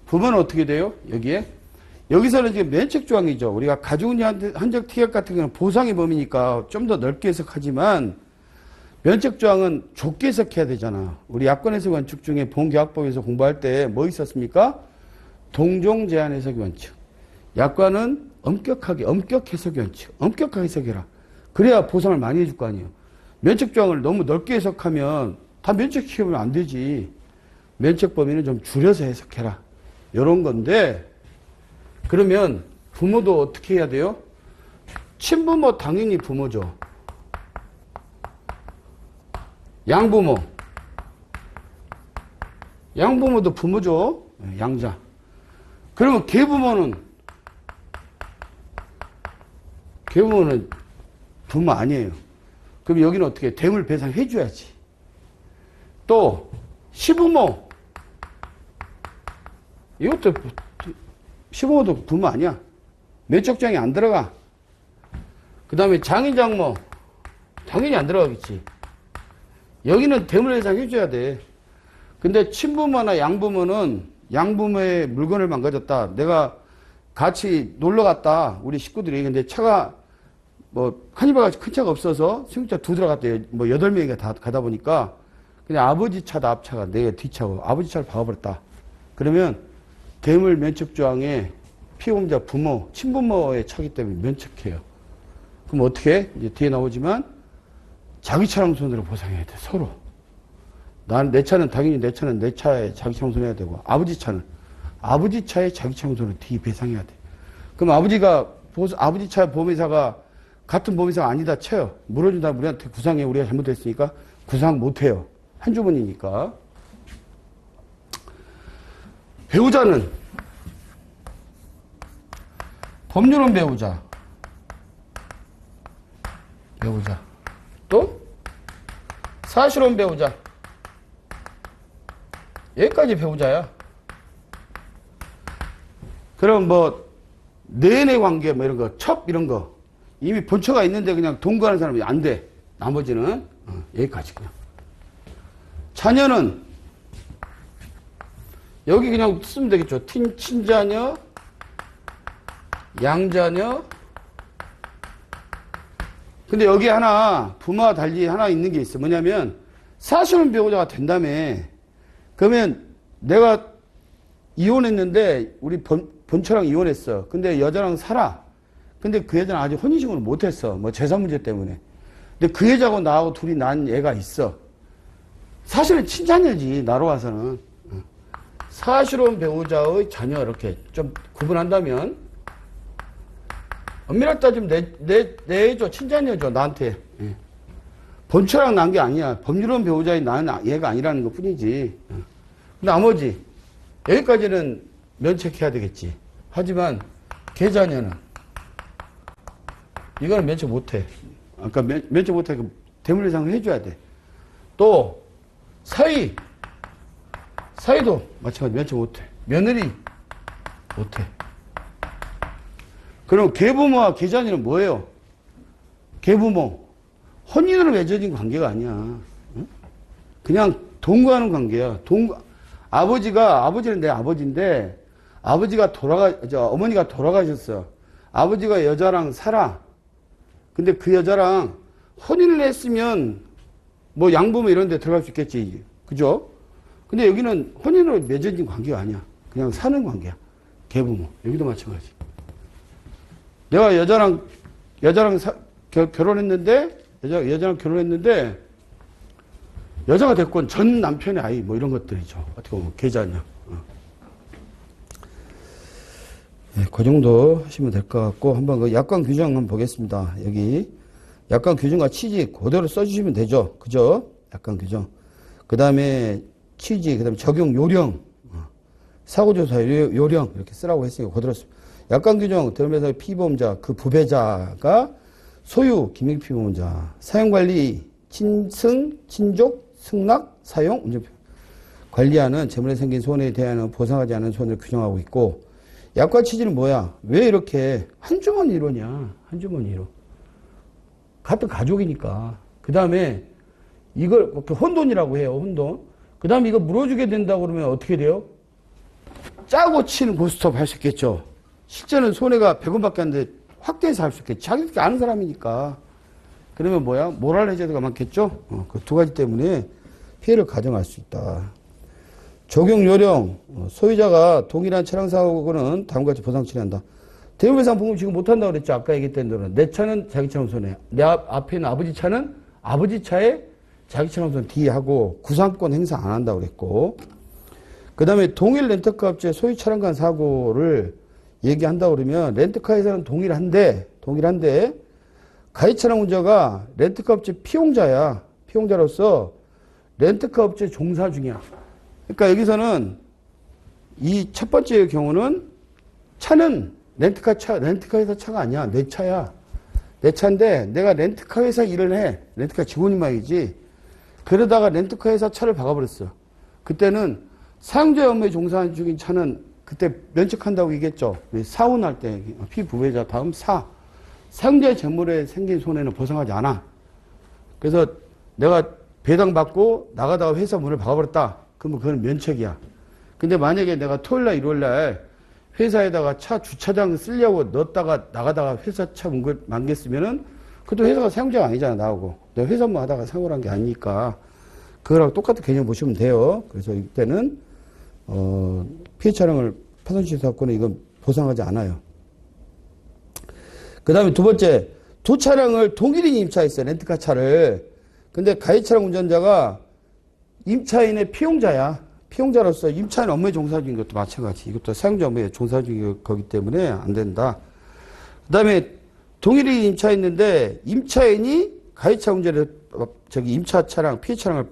부모는 어떻게 돼요? 여기에 여기서는 지금 면책조항이죠. 우리가 가중운임 한정 티켓 같은 경우는 보상의 범위니까 좀 더 넓게 해석하지만 면책조항은 좁게 해석해야 되잖아. 우리 약관해석 원칙 중에 보험계약법에서 공부할 때 뭐 있었습니까? 동종제한 해석의 원칙. 약관은 엄격 해석의 원칙. 엄격하게 해석해라. 그래야 보상을 많이 해줄 거 아니에요. 면책조항을 너무 넓게 해석하면 다 면책시키면 안 되지. 면책 범위는 좀 줄여서 해석해라. 이런 건데 그러면 부모도 어떻게 해야 돼요? 친부모 당연히 부모죠. 양부모도 부모죠. 양자. 그러면 계부모는 부모 아니에요. 그럼 여기는 어떻게 대물 배상해 줘야지. 또 시부모 이것도 시부모도 부모 아니야. 면책조항이 안 들어가. 그 다음에 장인장모 당연히 안 들어가겠지. 여기는 대물 배상 해줘야 돼. 근데 친부모나 양부모는 양부모의 물건을 망가졌다. 내가 같이 놀러 갔다. 우리 식구들이. 근데 차가 뭐 카니발같이 큰 차가 없어서 승용차 2 들어갔대요. 뭐 8명이 다 가다 보니까 그냥 아버지 차다 앞차가 내 뒷차고 아버지 차를 박아버렸다. 그러면 대물 면책조항에 피보험자 부모, 친부모의 차기 때문에 면책해요. 그럼 어떻게 해? 이제 뒤에 나오지만 자기 차량 손해로 보상해야 돼. 서로. 내 차는 당연히 내 차에 자기 차량 손해야 되고 아버지 차는 아버지 차에 자기 차량 손해로 뒤에 배상해야 돼. 그럼 아버지 차 보험회사가 같은 보험회사가 아니다 쳐요. 물어준다 우리한테 구상해. 우리가 잘못했으니까 구상 못해요. 한 주머니니까. 배우자는 법률은 배우자 또 사실은 배우자 여기까지 배우자야. 그럼 뭐 내내 관계 뭐 이런 거 첩 이런 거 이미 본처가 있는데 그냥 동거하는 사람이 안 돼. 나머지는 여기까지 그냥. 자녀는 여기 그냥 쓰면 되겠죠. 친자녀, 양자녀. 근데 여기 하나, 부모와 달리 하나 있는 게 있어. 뭐냐면, 사실혼 배우자가 된다며. 그러면 내가 이혼했는데, 우리 본처랑 이혼했어. 근데 여자랑 살아. 근데 그 여자는 아직 혼인신고를 못했어. 뭐 재산 문제 때문에. 근데 그 여자하고 나하고 둘이 난 애가 있어. 사실은 친자녀지, 나로 와서는. 사실혼 배우자의 자녀, 이렇게 좀 구분한다면, 엄밀하게 따지면 내 애죠. 친자녀죠. 나한테. 예. 본처랑 난 게 아니야. 법률혼 배우자의 나는 얘가 아니라는 것 뿐이지. 나머지, 여기까지는 면책해야 되겠지. 하지만, 계자녀는, 이거는 면책 못해. 아까 면책 못해. 대물리상을 해줘야 돼. 또, 사위도 마찬가지 면책 못해. 며느리 못해. 그럼 계부모와 계자녀는 뭐예요? 계부모. 혼인으로 맺어진 관계가 아니야. 응? 그냥 동거하는 관계야. 아버지는 내 아버지인데, 어머니가 돌아가셨어. 아버지가 여자랑 살아. 근데 그 여자랑 혼인을 했으면, 뭐 양부모 이런 데 들어갈 수 있겠지. 그죠? 근데 여기는 혼인으로 맺어진 관계가 아니야. 그냥 사는 관계야. 계부모. 여기도 마찬가지. 내가 여자랑 결혼했는데, 여자랑 결혼했는데, 여자가 됐건 전 남편의 아이, 뭐 이런 것들이죠. 어떻게 보면, 계자녀. 네, 그 정도 하시면 될 것 같고, 한번 그 약관 규정 한번 보겠습니다. 여기. 약관 규정과 취지 그대로 써주시면 되죠. 그죠? 약관 규정. 그 다음에 취지, 그 다음에 적용 요령, 사고조사 요령, 이렇게 쓰라고 했으니까 그대로 씁니다. 약관 규정, 들으면서 피보험자, 그 부배자가 소유, 김익 피보험자, 사용관리, 친승, 친족, 승낙, 사용, 운전표. 관리하는 재물에 생긴 손해에 대한 보상하지 않은 손해를 규정하고 있고, 약관 취지는 뭐야? 왜 이렇게 한 주머니로냐? 한 주머니로. 같은 가족이니까. 그 다음에 이걸 혼돈이라고 해요. 혼돈. 그 다음에 이거 물어주게 된다고 그러면 어떻게 돼요? 짜고 치는 고스톱 할 수 있겠죠. 실제는 손해가 100원밖에 안 돼. 확대해서 할 수 있겠지. 자기들끼리 아는 사람이니까. 그러면 뭐야? 모랄 해저드가 많겠죠? 그 두 가지 때문에 피해를 가정할 수 있다. 적용 요령. 소유자가 동일한 차량 사고는 다음과 같이 보상 처리한다. 대우배상 보험 지금 못한다고 그랬죠. 아까 얘기했던 대로. 내 차는 자기 차량 손해. 내 앞에 있는 아버지 차는 아버지 차에 자기 차량 손해 D하고 구상권 행사 안 한다고 그랬고. 그 다음에 동일 렌터카 업체 소유 차량 간 사고를 얘기한다고 그러면 렌터카 회사는 동일한데 가해 차량 운전자가 렌터카 업체 피용자야. 피용자로서 렌터카 업체 종사 중이야. 그러니까 여기서는 이 첫 번째 경우는 차는 렌터카 회사 차가 아니야. 내 차야. 내 차인데 내가 렌터카 회사 일을 해. 렌터카 직원인 말이지. 그러다가 렌터카 회사 차를 박아버렸어. 그때는 사용자 업무에 종사 중인 차는 그때 면책한다고 얘기했죠. 사운할 때 피부배자 다음 사용자의 재물에 생긴 손해는 보상하지 않아. 그래서 내가 배당받고 나가다가 회사 문을 박아버렸다. 그러면 그건 면책이야. 근데 만약에 내가 토요일날 일요일날 회사에다가 차 주차장 쓰려고 넣었다가 나가다가 회사 차 문을 만겼으면은 그것도 회사가 사용자가 아니잖아. 나오고 내가 회사 뭐 하다가 사고를 한 게 아니니까 그거랑 똑같은 개념 보시면 돼요. 그래서 이때는 피해 차량을 파손시효 사건은 이건 보상하지 않아요. 그 다음에 두 번째, 두 차량을 동일인이 임차했어요. 렌트카 차를. 근데 가해 차량 운전자가 임차인의 피용자야. 피용자로서 임차인 업무에 종사 중인 것도 마찬가지. 이것도 사용자 업무에 종사 중인 거기 때문에 안 된다. 그 다음에 동일인이 임차했는데 임차인이 가해차 운전에 임차 차량, 피해 차량을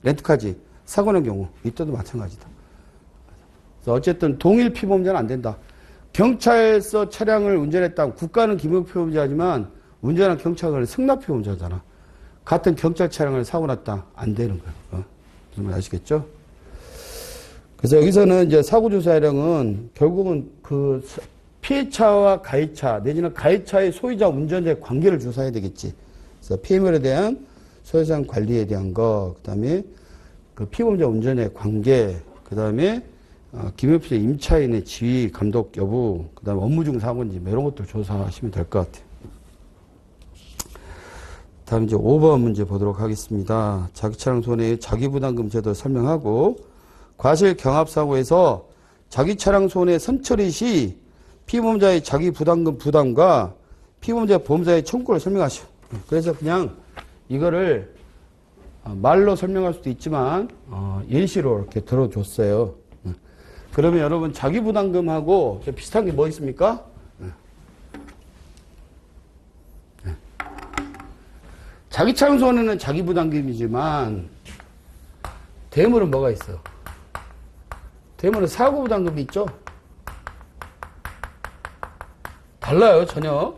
렌트카지 사고 난 경우 이때도 마찬가지다. 그래서 어쨌든 동일 피보험자는 안 된다. 경찰서 차량을 운전했다면 국가는 김역 피보험자지만 운전한 경찰은 승낙 피보험자잖아. 같은 경찰 차량을 사고 났다. 안 되는 거야. 무슨 말 아시겠죠? 그래서 여기서는 이제 사고조사령은 결국은 그 피해차와 가해차 내지는 가해차의 소유자 운전자의 관계를 조사해야 되겠지. 그래서 피해물에 대한 소유상 관리에 대한 거, 그 다음에 그 피보험자 운전의 관계, 그 다음에 김효필 임차인의 지위, 감독 여부, 그 다음에 업무 중 사고인지 뭐 이런 것들 조사하시면 될 것 같아요. 다음 이제 5번 문제 보도록 하겠습니다. 자기 차량 손해의 자기부담금 제도 설명하고, 과실 경합사고에서 자기 차량 손해 선처리 시 피보험자의 자기부담금 부담과 피보험자 보험자의 청구를 설명하시오. 그래서 그냥 이거를 말로 설명할 수도 있지만 예시로 이렇게 들어줬어요. 그러면 여러분 자기부담금하고 비슷한 게 뭐 있습니까? 자기 차량 손해는 자기부담금이지만 대물은 뭐가 있어? 대물은 사고부담금이 있죠? 달라요, 전혀.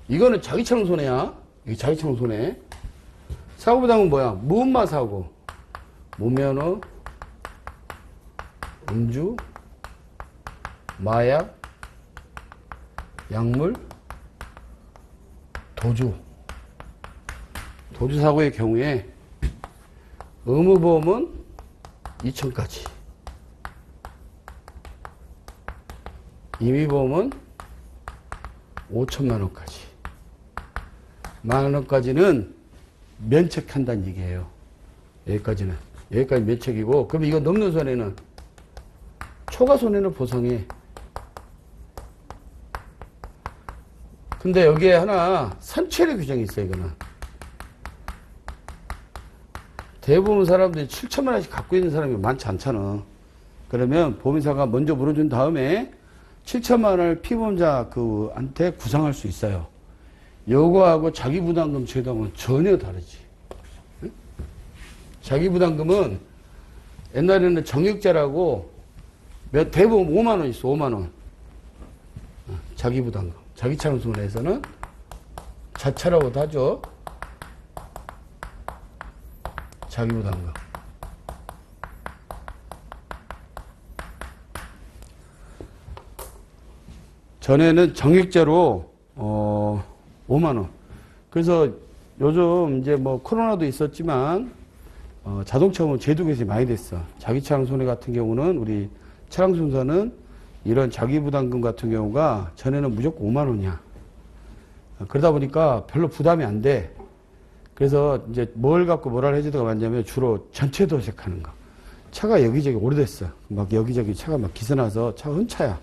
이거는 자기 차량 손해야. 이게 자기 차량 손해. 사고부담은 뭐야? 무음마 사고, 무면허, 음주, 마약, 약물, 도주. 도주 사고의 경우에 의무보험은 2천까지, 임의보험은 5천만 원까지, 10,000만 원까지는 면책한다는 얘기예요. 여기까지는. 여기까지 면책이고, 그럼 이거 넘는 손해는, 초과 손해는 보상해. 근데 여기에 하나 선처리 규정이 있어요, 이거는. 대부분 사람들이 7천만 원씩 갖고 있는 사람이 많지 않잖아. 그러면 보험회사가 먼저 물어준 다음에 7천만 원을 피보험자한테 구상할 수 있어요. 요거하고 자기부담금 제도하고는 전혀 다르지. 응? 자기부담금은 옛날에는 정액제라고 대부분 5만 원 있어, 5만 원. 자기부담금. 자기 차량 손해에서는 자차라고도 하죠. 자기부담금. 전에는 정액제로 5만 원. 그래서 요즘 이제 뭐 코로나도 있었지만 자동차 보험 제도 개선이 많이 됐어. 자기 차량 손해 같은 경우는 우리 차량 순서는 이런 자기부담금 같은 경우가 전에는 무조건 5만 원이야. 그러다 보니까 별로 부담이 안 돼. 그래서 이제 뭘 갖고 뭐라 해주다가 많냐면 주로 전체 도색하는 거. 차가 여기저기 오래됐어. 막 여기저기 차가 막 기스나서 차가 흔차야.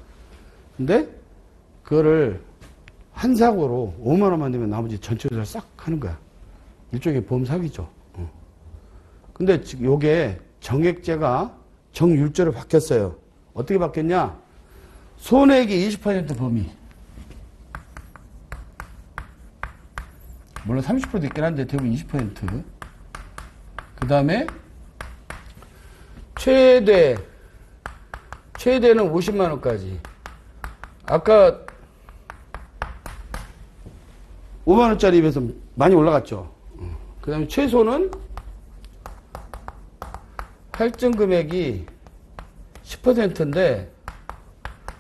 근데 그거를 한 사고로 5만 원만 내면 나머지 전체 도색 싹 하는 거야. 일종의 보험 사기죠. 근데 지금 요게 정액제가 정율제로 바뀌었어요. 어떻게 바뀌었냐? 손해액이 20% 범위. 물론 30%도 있긴 한데 대부분 20%. 그 다음에 최대는 50만 원까지. 아까 5만 원짜리에 비해서 많이 올라갔죠. 그 다음에 최소는 할증 금액이 10%인데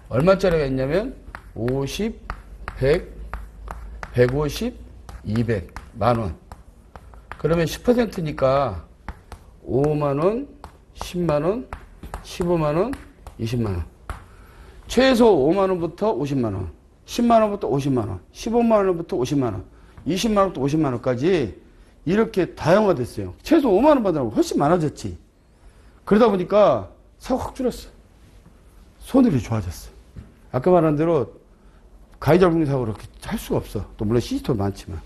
얼마짜리가 있냐면 50, 100, 150, 200만 원. 그러면 10%니까 5만 원, 10만 원, 15만 원, 20만 원. 최소 5만 원부터 50만 원, 10만 원부터 50만 원, 15만 원부터 50만 원, 20만 원부터 50만 원까지 이렇게 다양화됐어요. 최소 5만 원 받으라고 훨씬 많아졌지. 그러다 보니까 사고 확 줄었어. 손해율이 좋아졌어. 아까 말한 대로 가해자불능 사고를 그렇게 할 수가 없어. 또 물론 시스템이 많지만.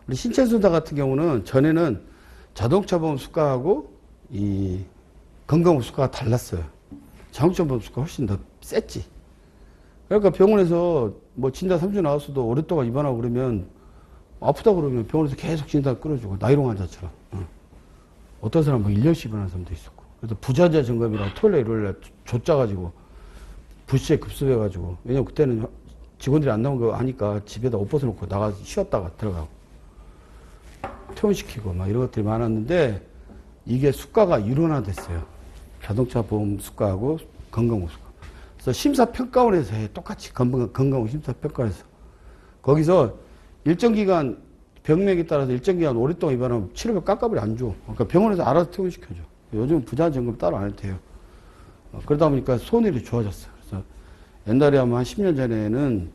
우리 신체순사 같은 경우는 전에는 자동차 보험 수가하고 이 건강보험 수가가 달랐어요. 자동차 보험 수가 훨씬 더 셌지. 그러니까 병원에서 뭐 진단 3주 나왔어도 오랫동안 입원하고 그러면 아프다고 그러면 병원에서 계속 진단 끌어주고 나이롱 환자처럼. 어떤 사람은 뭐 1년씩 입원하는 사람도 있었고. 그래서 부자재 점검이라고 토요일에 일요일에 줬짜가지고 부시에 급습해가지고. 왜냐면 그때는 직원들이 안 나온 거 아니까 집에다 옷 벗어놓고 나가서 쉬었다가 들어가고. 퇴원시키고 막 이런 것들이 많았는데 이게 수가가 일원화됐어요. 자동차 보험 수가하고 건강보험 수가. 그래서 심사평가원에서 해. 똑같이 건강보험 심사평가원에서. 거기서 일정 기간 병명에 따라서 일정 기간 오랫동안 입원하면 치료비 깎아버리 안 줘. 그러니까 병원에서 알아서 퇴원시켜줘. 요즘 부자증금 따로 안 해도 돼요. 그러다 보니까 손해율이 좋아졌어. 그래서 옛날에 한 10년 전에는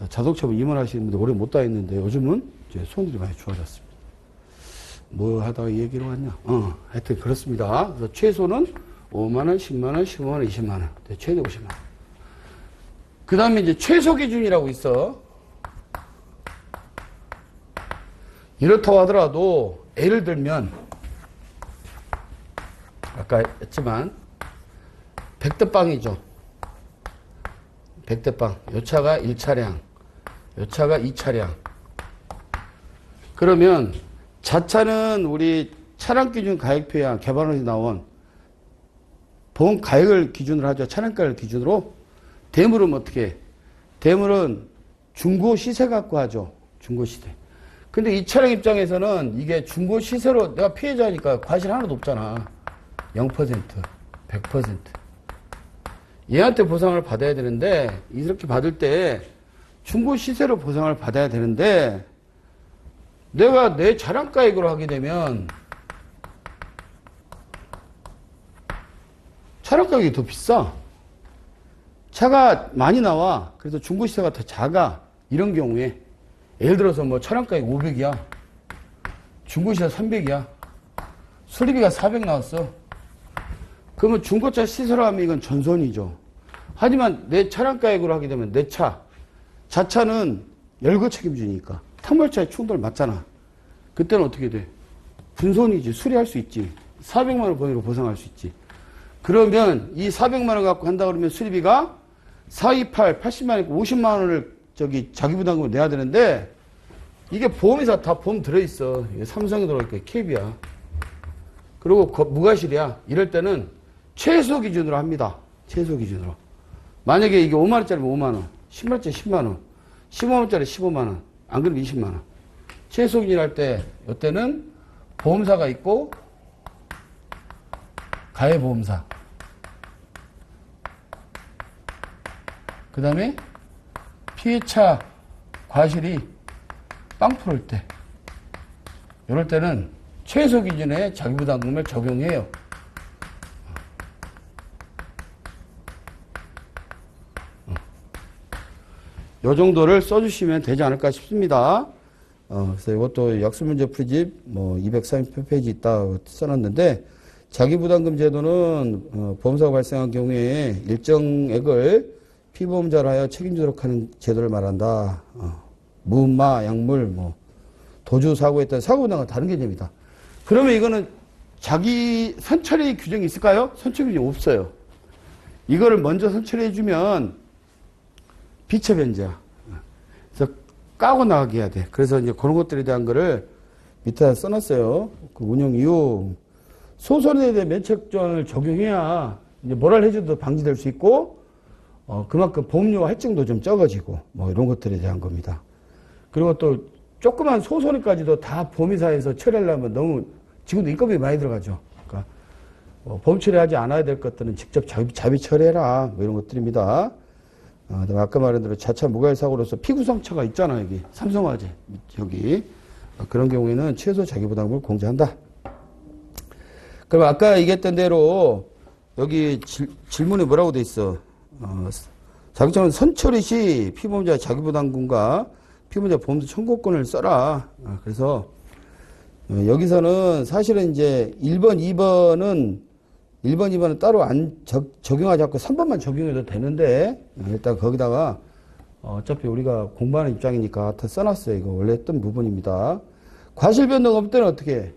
자동차만 입원하시는 분들 오래 못 다녔는데 요즘은 이제 손해율이 많이 좋아졌습니다. 뭐 하다가 이 얘기로 왔냐? 하여튼 그렇습니다. 그래서 최소는 5만원, 10만원, 15만원, 20만원. 최대 50만원. 그 다음에 이제 최소 기준이라고 있어. 이렇다고 하더라도 예를 들면 아까 했지만 100대 빵이죠. 100대 빵. 요 차가 1차량, 요 차가 2차량. 그러면 자차는 우리 차량 기준 가액표야 개발원에서 나온 보험 가액을 기준으로 하죠. 차량가를 기준으로. 대물은 어떻게 해? 대물은 중고 시세 갖고 하죠. 중고 시세. 근데 이 차량 입장에서는 이게 중고 시세로 내가 피해자니까 과실 하나도 없잖아. 0%, 100%. 얘한테 보상을 받아야 되는데 이렇게 받을 때 중고 시세로 보상을 받아야 되는데 내가 내 차량가액으로 하게 되면 차량가격이 더 비싸. 차가 많이 나와. 그래서 중고 시세가 더 작아. 이런 경우에 예를 들어서 뭐 차량가액 500이야. 중고 시세 300이야. 수리비가 400 나왔어. 그러면 중고차 시세로 하면 이건 전손이죠. 하지만 내 차량가액으로 하게 되면 내 차, 자차는 열거 책임지니까 탕벌차에 충돌 맞잖아. 그때는 어떻게 돼? 분손이지. 수리할 수 있지. 400만 원 범위로 보상할 수 있지. 그러면 이 400만 원 갖고 한다 그러면 수리비가 428, 80만 원, 50만 원을 자기부담금을 내야 되는데 이게 보험회사 다 보험 들어있어. 삼성이 들어있고 KB야. 그리고 무과실이야. 이럴 때는 최소 기준으로 합니다. 최소 기준으로. 만약에 이게 5만 원짜리면 5만 원, 10만 원짜리 10만 원, 15만 원짜리 15만 원, 안 그러면 20만 원. 최소 기준 할 때 이때는 보험사가 있고 가해보험사. 그 다음에 피해차 과실이 빵 풀을 때 이럴 때는 최소 기준의 자기부담금을 적용해요. 이 정도를 써주시면 되지 않을까 싶습니다. 그래서 이것도 약수문제 풀이집 230페이지 있다 써놨는데 자기부담금 제도는 보험사가 발생한 경우에 일정액을 피보험자로 하여 책임지도록 하는 제도를 말한다. 무음마, 약물, 도주사고에 따른 사고부담과 다른 개념이다. 그러면 이거는 자기 선처리 규정이 있을까요? 선처리 규정이 없어요. 이거를 먼저 선처리해주면 비처변제야. 그래서 까고 나가게 해야 돼. 그래서 이제 그런 것들에 대한 거를 밑에 써놨어요. 그 운영 이후 소선에 대한 면책조항을 적용해야 이제 모랄 해저도 방지될 수 있고 그만큼 보험료와 할증도 좀 적어지고 이런 것들에 대한 겁니다. 그리고 또 조그만 소손해까지도 다 보험회사에서 처리하려면 너무 지금도 인건비 많이 들어가죠. 그러니까 보험 처리하지 않아야 될 것들은 직접 자비 처리해라 이런 것들입니다. 아까 말한 대로 자차 무과실 사고로서 피구상처가 있잖아. 여기 삼성화재 여기 그런 경우에는 최소 자기부담금을 공제한다. 그럼 아까 얘기했던 대로 여기 질문에 뭐라고 돼 있어? 자격증은 선처리 시 피보험자 자기부담금과 피보험자 보험료 청구권을 써라. 그래서 여기서는 사실은 이제 1번, 2번은 따로 안 적용하지 않고 3번만 적용해도 되는데 일단 거기다가 어차피 우리가 공부하는 입장이니까 다 써놨어요. 이거 원래 했던 부분입니다. 과실변동 없을 때는 어떻게 해?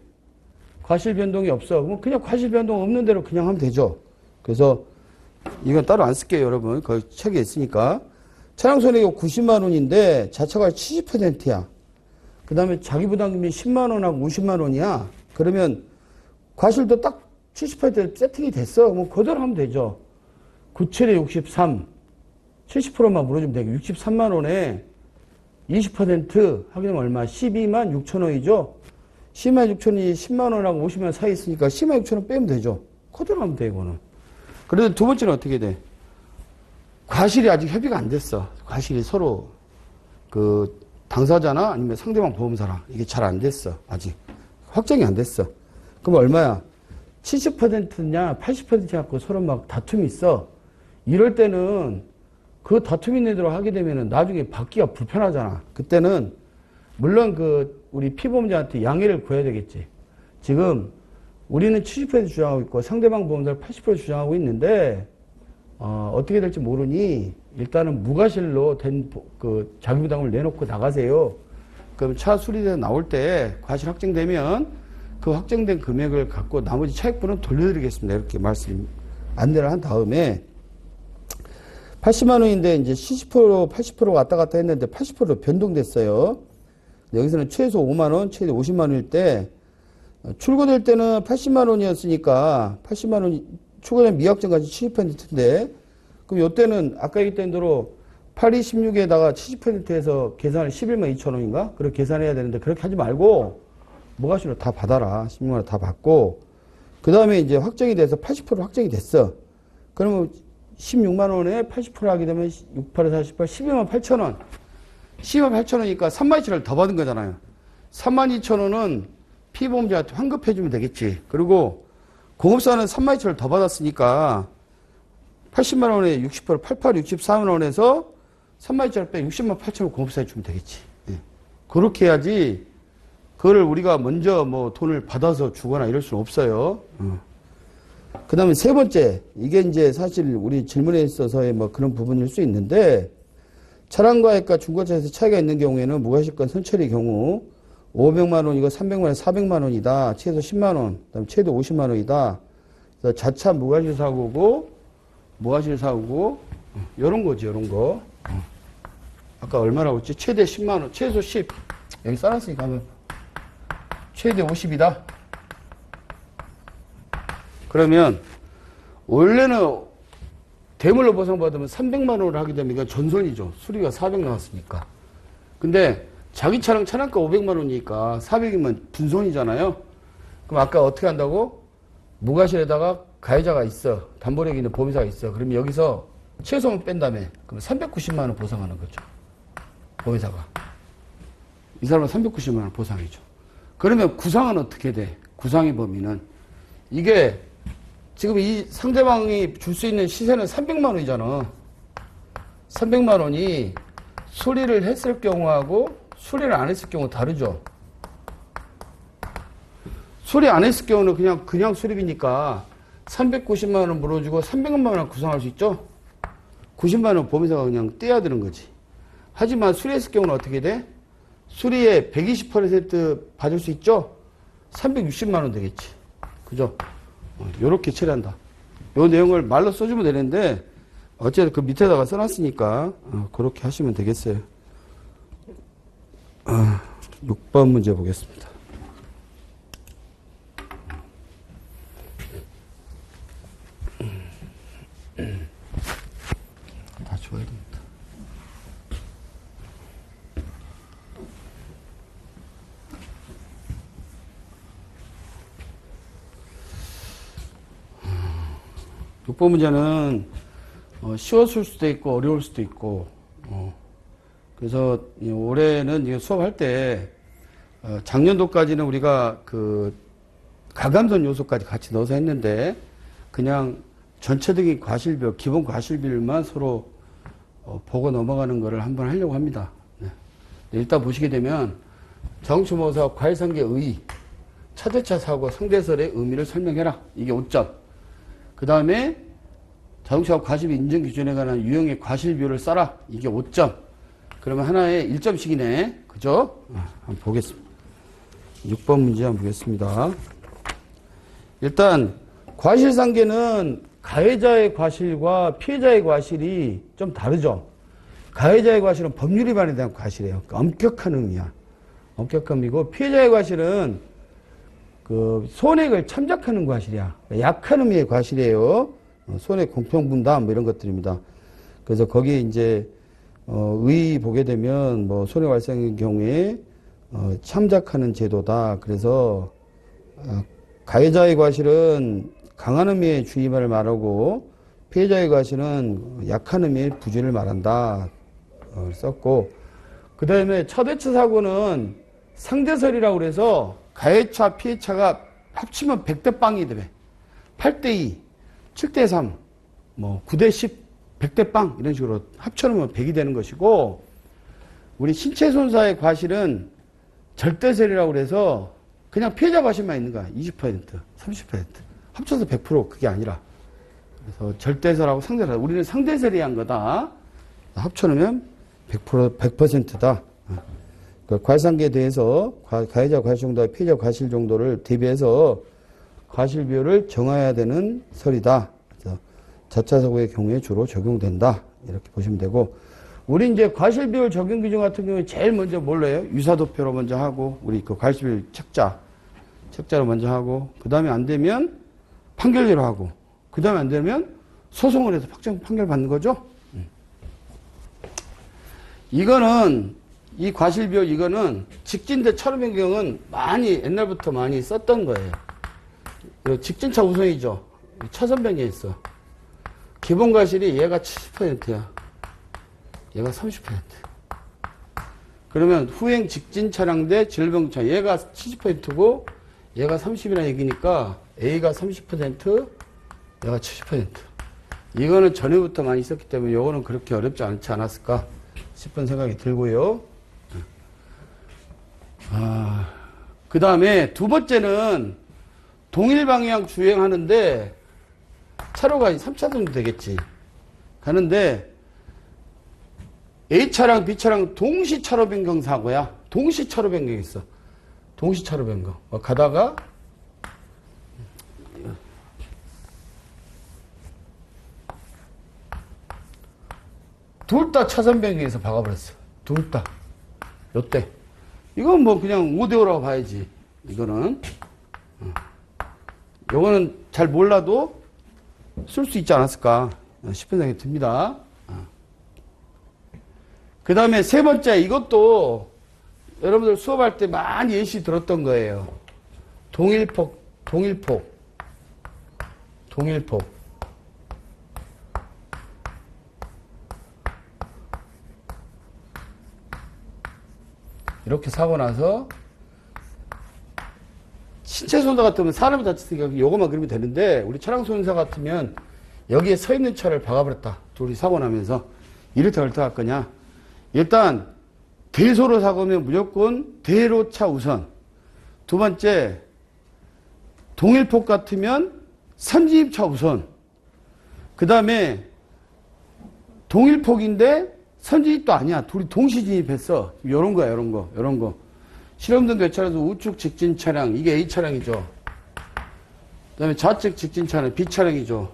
과실변동이 없어. 그럼 그냥 과실변동 없는 대로 그냥 하면 되죠. 그래서 이건 따로 안 쓸게요, 여러분. 거기 책에 있으니까. 차량 손해가 90만 원인데 자차가 70%야. 그 다음에 자기부담금이 10만 원하고 50만 원이야. 그러면 과실도 딱 70% 세팅이 됐어. 그럼 그대로 하면 되죠. 97에 63, 70%만 물어주면 되고 63만 원에 20% 하게 되면 얼마? 12만 6천 원이죠. 12만 6천 원이 10만 원하고 50만 원 사이에 있으니까 10만 6천 원 빼면 되죠. 그대로 하면 돼, 이거는. 그래도 두 번째는 어떻게 돼? 과실이 아직 협의가 안 됐어. 과실이 서로 그 당사자나 아니면 상대방 보험사랑 이게 잘 안 됐어. 아직 확정이 안 됐어. 그럼 얼마야? 70%냐 80% 갖고 서로 막 다툼이 있어. 이럴 때는 그 다툼 있는 대로 하게 되면은 나중에 받기가 불편하잖아. 그때는 물론 우리 피보험자한테 양해를 구해야 되겠지. 지금 우리는 70% 주장하고 있고 상대방 보험사를 80% 주장하고 있는데 어떻게 될지 모르니 일단은 무과실로 된 자기부담을 내놓고 나가세요. 그럼 차 수리돼서 나올 때 과실 확정되면 그 확정된 금액을 갖고 나머지 차액분은 돌려드리겠습니다. 이렇게 안내를 한 다음에 80만 원인데 이제 70% 80% 왔다 갔다 했는데 80% 변동됐어요. 여기서는 최소 5만 원, 최대 50만 원일 때 출고될 때는 80만 원이었으니까 80만 원 출고된 미확정까지 70%인데 그럼 이때는 아까 얘기했던 대로 8, 2, 16에다가 70%에서 계산을 11만 2천 원인가? 그렇게 계산해야 되는데 그렇게 하지 말고 무과실로 다 받아라. 16만 원 다 받고 그 다음에 이제 확정이 돼서 80% 확정이 됐어. 그러면 16만 원에 80% 하게 되면 6, 8에 48, 12만 8천 원. 12만 8천 원이니까 3만 2천 원을 더 받은 거잖아요. 3만 2천 원은 피보험자한테 환급해주면 되겠지. 그리고 공업사는 3만 2천 원을 더 받았으니까 80만 원에 60%, 88, 64만 원에서 3만 2천 원 빼 60만 8천 원 공업사에 주면 되겠지. 예. 그렇게 해야지 그거를 우리가 먼저 뭐 돈을 받아서 주거나 이럴 수는 없어요. 그 다음에 세 번째, 이게 이제 사실 우리 질문에 있어서의 뭐 그런 부분일 수 있는데, 차량가액과 중고차에서 차이가 있는 경우에는 무과실권 선처의 경우 500만 원, 이거 300만 원, 400만 원이다. 최소 10만 원, 그다음 최대 50만 원이다. 그래서 자차 무과실 사고고, 요런 거지, 요런 거. 아까 얼마라고 했지? 최대 10만 원, 최소 10. 여기 써놨으니까 하면 최대 50이다. 그러면 원래는 대물로 보상받으면 300만 원을 하게 되면 이건 전손이죠. 수리가 400 나왔으니까. 근데 자기 차량 차량가 500만 원이니까 400이면 분손이잖아요. 그럼 아까 어떻게 한다고? 무과실에다가 가해자가 있어. 담보력 있는 보험사가 있어. 그러면 여기서 최소만 뺀 다음에 그럼 390만 원 보상하는 거죠. 보험사가. 이 사람은 390만 원 보상이죠. 그러면 구상은 어떻게 돼? 구상의 범위는 이게 지금 이 상대방이 줄 수 있는 시세는 300만 원이잖아. 300만 원이 수리를 했을 경우하고 수리를 안 했을 경우 다르죠. 수리 안 했을 경우는 그냥 수리비니까 390만 원 물어주고 300만 원 구상할 수 있죠. 90만 원 보험사가 그냥 떼야 되는 거지. 하지만 수리했을 경우는 어떻게 돼? 수리에 120% 받을 수 있죠. 360만 원 되겠지. 그죠? 요렇게 처리한다. 요 내용을 말로 써주면 되는데 어쨌든 그 밑에다가 써놨으니까 그렇게 하시면 되겠어요. 6번 문제 보겠습니다. 다 줘야 됩니다. 육번 문제는 쉬웠을 수도 있고 어려울 수도 있고 그래서 올해는 이거 수업할 때 작년도까지는 우리가 그 가감선 요소까지 같이 넣어서 했는데 그냥 전체적인 과실별 기본 과실비율만 서로 보고 넘어가는 거를 한번 하려고 합니다. 네. 일단 보시게 되면 자동차보험사 과실상계 의 차대차 사고 상대설의 의미를 설명해라. 이게 5점. 그 다음에 자동차 과실비 인정 기준에 관한 유형의 과실비율을 써라. 이게 5점. 그러면 하나에 1점씩이네. 그죠? 한번 보겠습니다. 6번 문제 한번 보겠습니다. 일단 과실상계는 가해자의 과실과 피해자의 과실이 좀 다르죠. 가해자의 과실은 법률 위반에 대한 과실이에요. 그러니까 엄격한 의미야. 엄격한 의미고 피해자의 과실은 그 손해를 참작하는 과실이야. 약한 의미의 과실이에요. 손해 공평분담 뭐 이런 것들입니다. 그래서 거기 이제 의 보게 되면 뭐 손해 발생의 경우에 참작하는 제도다. 그래서 가해자의 과실은 강한 의미의 주의말을 말하고 피해자의 과실은 약한 의미의 부주의를 말한다. 썼고 그 다음에 차대차 사고는 상대설이라고 그래서 가해차, 피해차가 합치면 100대 빵이 돼. 8대2, 7대3, 뭐 9대10, 100대 빵 이런 식으로 합쳐놓으면 100이 되는 것이고, 우리 신체 손상의 과실은 절대설이라고 그래서 그냥 피해자 과실만 있는 거야. 20%, 30%. 합쳐서 100% 그게 아니라. 그래서 절대설하고 상대설. 우리는 상대설이 한 거다. 합쳐놓으면 100%다. 그 과실상계에 대해서 가해자 과실 정도와 피해자 과실 정도를 대비해서 과실 비율을 정해야 되는 설이다. 그래서 자차 사고의 경우에 주로 적용된다. 이렇게 보시면 되고, 우리 이제 과실 비율 적용 기준 같은 경우에 제일 먼저 뭘로 유사도표로 먼저 하고, 우리 그 과실 비율 책자로 먼저 하고, 그 다음에 안 되면 판결제로 하고, 그 다음에 안 되면 소송을 해서 판결 받는 거죠. 이거는, 이 과실 비율 이거는 직진대 차로 변경은 많이, 옛날부터 많이 썼던 거예요. 직진차 우선이죠. 차선 변경했어. 기본 과실이 얘가 70%야. 얘가 30%. 그러면 후행 직진 차량 대 질병차. 얘가 70%고 얘가 30이라는 얘기니까 A가 30%, 얘가 70%. 이거는 전에부터 많이 있었기 때문에 이거는 그렇게 어렵지 않지 않았을까 싶은 생각이 들고요. 그 다음에 두 번째는 동일 방향 주행하는데 차로가 3차선도 되겠지. 가는데 A차랑 B차랑 동시 차로 변경 사고야. 동시 차로 변경했어. 동시 차로 변경. 가다가 둘 다 차선 변경해서 박아버렸어. 둘 다. 요때. 이건 뭐 그냥 5대5라고 봐야지. 이거는. 요거는 잘 몰라도 쓸 수 있지 않았을까 싶은 생각이 듭니다. 그 다음에 세 번째, 이것도 여러분들 수업할 때 많이 예시 들었던 거예요. 동일폭. 이렇게 사고 나서 신체 손상 같으면 사람이 다쳤으니까 요것만 그리면 되는데, 우리 차량 손상 같으면 여기에 서 있는 차를 박아버렸다. 둘이 사고 나면서. 이렇게 어떻게 할 거냐? 일단 대소로 사고면 무조건 대로차 우선. 두 번째, 동일폭 같으면 선진입차 우선. 그 다음에 동일폭인데 선진입도 아니야. 둘이 동시 진입했어. 요런 거야, 요런 거. 실험된 뇌차에서 우측 직진 차량, 이게 A 차량이죠. 그 다음에 좌측 직진 차량, B 차량이죠.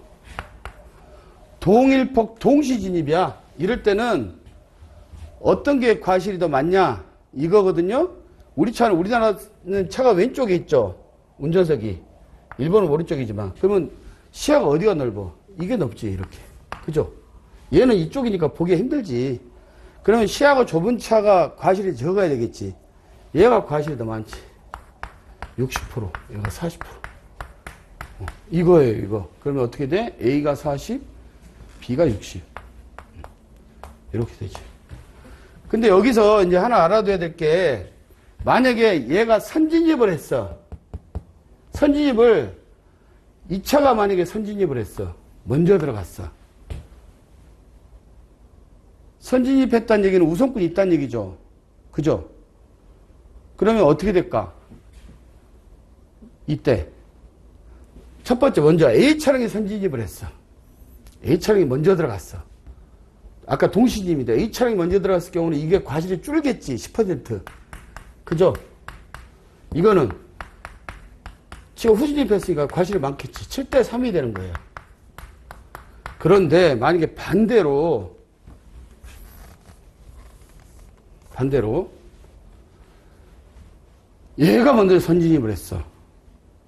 동일폭 동시 진입이야. 이럴 때는 어떤 게 과실이 더 많냐? 이거거든요. 우리나라는 차가 왼쪽에 있죠. 운전석이. 일본은 오른쪽이지만. 그러면 시야가 어디가 넓어? 이게 넓지, 이렇게. 그죠? 얘는 이쪽이니까 보기 힘들지. 그러면 시야가 좁은 차가 과실이 적어야 되겠지. 얘가 과실이 더 많지. 60%, 얘가 40%. 이거예요, 이거. 그러면 어떻게 돼? A가 40, B가 60. 이렇게 되지. 근데 여기서 이제 하나 알아둬야 될 게, 만약에 얘가 선진입을 했어. 이 차가 만약에 선진입을 했어. 먼저 들어갔어. 선진입했다는 얘기는 우선권이 있다는 얘기죠. 그죠? 그러면 어떻게 될까? 이때. 첫 번째, 먼저 A 차량이 선진입을 했어. A 차량이 먼저 들어갔어. 아까 동시진입니다. A 차량이 먼저 들어갔을 경우는 이게 과실이 줄겠지. 10%. 그죠? 이거는 지금 후진입했으니까 과실이 많겠지. 7대3이 되는 거예요. 그런데 만약에 반대로 얘가 먼저 선진입을 했어.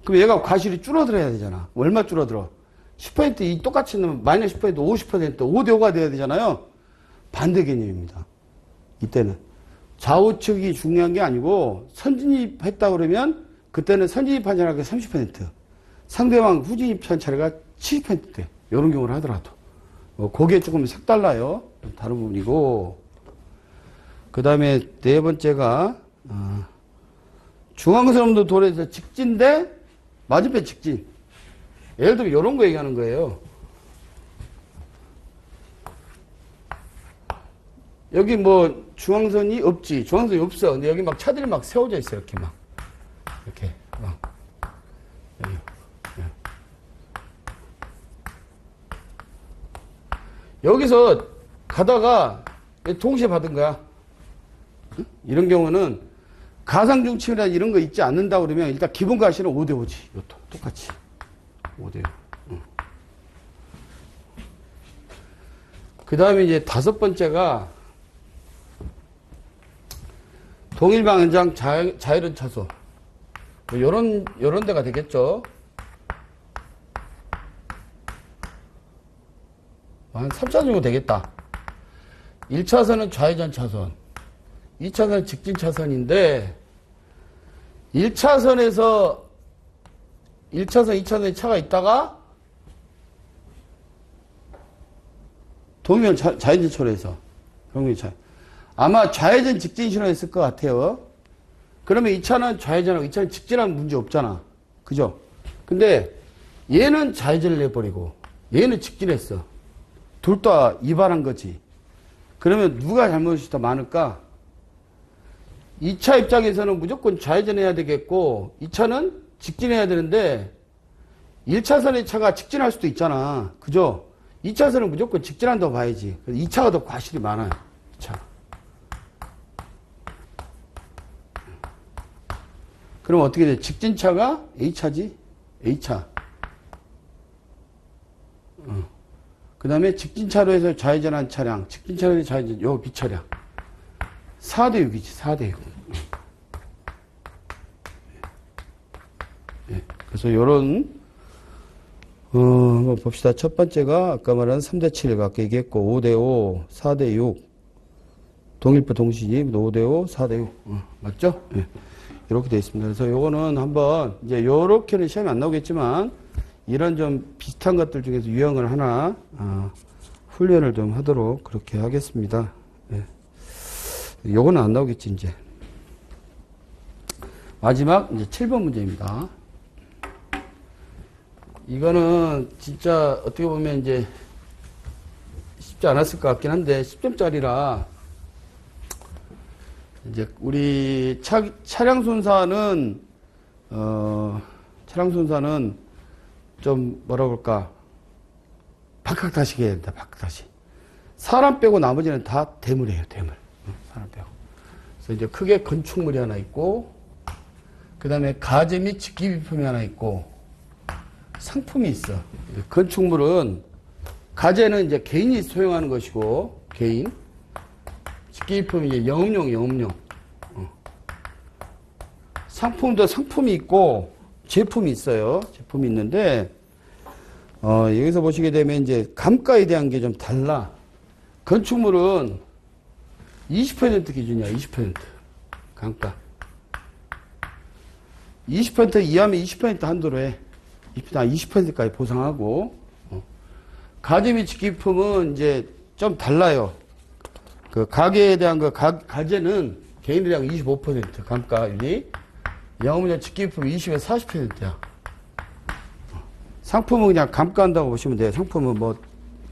그럼 얘가 과실이 줄어들어야 되잖아. 얼마 줄어들어? 10% 이 똑같이 넣으면 마이너스 10% 50% 5대5가 돼야 되잖아요. 반대 개념입니다. 이때는 좌우측이 중요한 게 아니고 선진입했다 그러면 그때는 선진입한 차례가 30%, 상대방 후진입한 차례가 70% 이런 경우를 하더라도 그게 조금 색달라요. 다른 부분이고. 그 다음에 네 번째가 중앙선 없는 도로에서 직진 대 맞은편 직진. 예를 들면 이런 거 얘기하는 거예요. 여기 뭐 중앙선이 없지. 중앙선이 없어. 근데 여기 막 차들이 막 세워져 있어. 이렇게 막. 이렇게 막. 여기. 여기서 가다가 동시에 받은 거야. 응? 이런 경우는 가상중침이나 이런 거 있지 않는다 그러면 일단 기본 가시는 5대5지. 이것도 똑같이. 5대5. 응. 그 다음에 이제 다섯 번째가 동일방향 자율은 차소. 뭐 요런 데가 되겠죠. 한 3차선 정도 되겠다. 1차선은 좌회전 차선. 2차선은 직진 차선인데 1차선, 2차선에 차가 있다가 동면 좌회전 초로에서 아마 좌회전 직진 신호였을 것 같아요. 그러면 이 차는 좌회전하고 이 차는 직진하면 문제 없잖아. 그죠? 근데 얘는 좌회전을 내버리고 얘는 직진했어. 둘 다 위반한 거지. 그러면 누가 잘못이 더 많을까? 이 차 입장에서는 무조건 좌회전해야 되겠고 이 차는 직진해야 되는데 1차선의 차가 직진할 수도 있잖아. 그죠? 2차선은 무조건 직진한다고 봐야지. 그래서 2차가 더 과실이 많아요. 2차. 그럼 어떻게 돼? 직진차가 A차지? A차. 그 다음에 직진차로에서 좌회전한 차량, 직진차로에서 좌회전, 요 B차량. 4대6이지, 4대6. 네. 그래서 요런, 한번 봅시다. 첫 번째가 아까 말한 3대7, 아까 얘기했고, 5대5, 4대6, 동일부 동시집, 5대5, 4대6. 맞죠? 네. 이렇게 되어 있습니다. 그래서 요거는 한번, 이제 요렇게는 시험이 안 나오겠지만, 이런 좀 비슷한 것들 중에서 유형을 하나, 훈련을 좀 하도록 그렇게 하겠습니다. 네. 요거는 안 나오겠지, 이제. 마지막, 이제 7번 문제입니다. 이거는 진짜 어떻게 보면 이제 쉽지 않았을 것 같긴 한데, 10점짜리라, 이제 우리 차량 순사는 좀 뭐라 그럴까, 박학다식 해야 된다. 박학다식. 사람 빼고 나머지는 다 대물이에요. 대물. 사람 빼고. 그래서 이제 크게 건축물이 하나 있고, 그 다음에 가재 및 직기 비품이 하나 있고, 상품이 있어. 건축물은 가재는 이제 개인이 소용하는 것이고, 개인. 직기 비품이 이제 영업용. 상품도 상품이 있고 제품이 있어요. 제품이 있는데 여기서 보시게 되면 이제 감가에 대한 게 좀 달라. 건축물은 20% 기준이야. 20% 감가. 20% 이하면 20% 한도로 해. 20%까지 보상하고. 가재 및 직기품은 이제 좀 달라요. 그 가게에 대한 그 가재는 개인에 대한 25% 감가율이, 영업용 직기품 20에서 40%야. 상품은 그냥 감가한다고 보시면 돼요. 상품은 뭐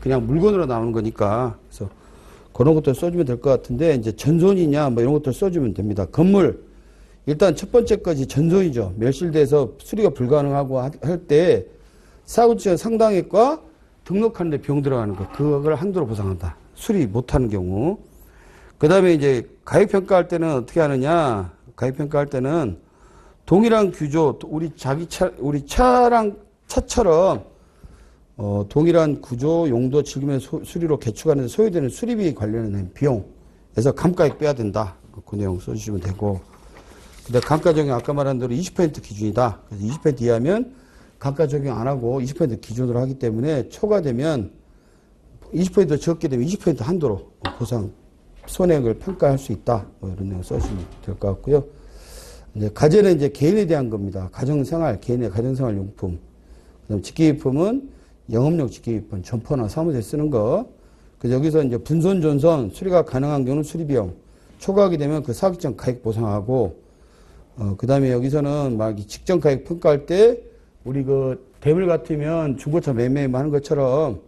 그냥 물건으로 나오는 거니까. 그래서 그런 것들 써주면 될 것 같은데, 이제 전손이냐 뭐 이런 것들 써주면 됩니다. 건물 일단 첫 번째까지 전손이죠. 멸실돼서 수리가 불가능하고 할 때 사고치의 상당액과 등록하는데 비용 들어가는 거, 그걸 한도로 보상한다. 수리 못하는 경우. 그 다음에 이제 가액평가할 때는 어떻게 하느냐. 가액평가할 때는 동일한 구조, 우리 차처럼, 동일한 구조, 용도, 즐기면 수리로 개축하는 소요되는 수리비 관련된 비용에서 감가액 빼야 된다. 그 내용 써주시면 되고. 근데 감가 적용 아까 말한 대로 20% 기준이다. 그래서 20% 이하면 감가 적용 안 하고 20% 기준으로 하기 때문에 초과되면 20% 적게 되면 20% 한도로 보상, 손해액을 평가할 수 있다. 뭐 이런 내용 써주시면 될 것 같고요. 이제 가재는 이제 개인에 대한 겁니다. 가정생활, 개인의 가정생활 용품. 그다음 직기비품은 영업용 직기비품, 점포나 사무소에 쓰는 거. 그래서 여기서 이제 분손, 존손, 수리가 가능한 경우는 수리비용. 초과하게 되면 그 사기적 가액 보상하고, 그 다음에 여기서는 막 직전 가액 평가할 때, 우리 그 대물 같으면 중고차 매매 하는 것처럼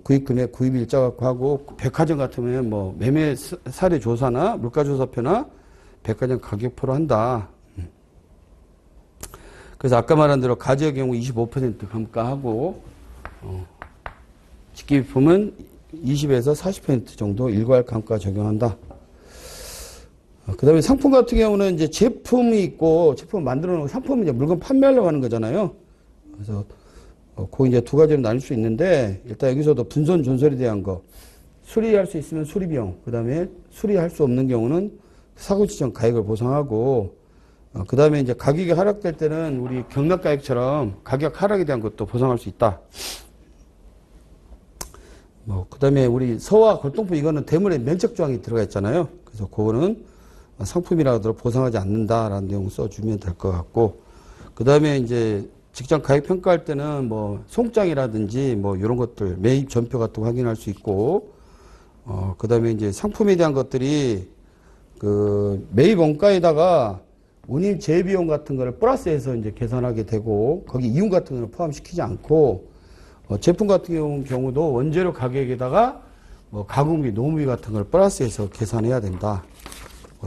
구입 금액, 구입 일자 갖고 하고, 백화점 같으면 뭐 매매 사례 조사나 물가 조사표나 백화점 가격표로 한다. 그래서 아까 말한 대로 가지의 경우 25% 감가하고 직기비품은 20에서 40% 정도 일괄 감가 적용한다. 그 다음에 상품 같은 경우는 이제 제품이 있고, 제품 만들어 놓은 상품은 이제 물건 판매하려고 하는 거잖아요. 그래서, 그 이제 두 가지로 나눌 수 있는데, 일단 여기서도 분손 존설에 대한 거, 수리할 수 있으면 수리비용, 그 다음에 수리할 수 없는 경우는 사고지정 가액을 보상하고, 그 다음에 이제 가격이 하락될 때는 우리 경락가액처럼 가격 하락에 대한 것도 보상할 수 있다. 그 다음에 우리 서와 골동품 이거는 대물에 면책조항이 들어가 있잖아요. 그래서 그거는 상품이라 하더라도 보상하지 않는다라는 내용 써주면 될 것 같고, 그 다음에 이제 직장 가격 평가할 때는 뭐 송장이라든지 뭐 이런 것들 매입 전표 같은 거 확인할 수 있고, 그 다음에 이제 상품에 대한 것들이 그 매입 원가에다가 운임 재비용 같은 거를 플러스해서 이제 계산하게 되고, 거기 이윤 같은 거는 포함시키지 않고, 제품 같은 경우도 원재료 가격에다가 뭐 가공비, 노무비 같은 걸 플러스해서 계산해야 된다.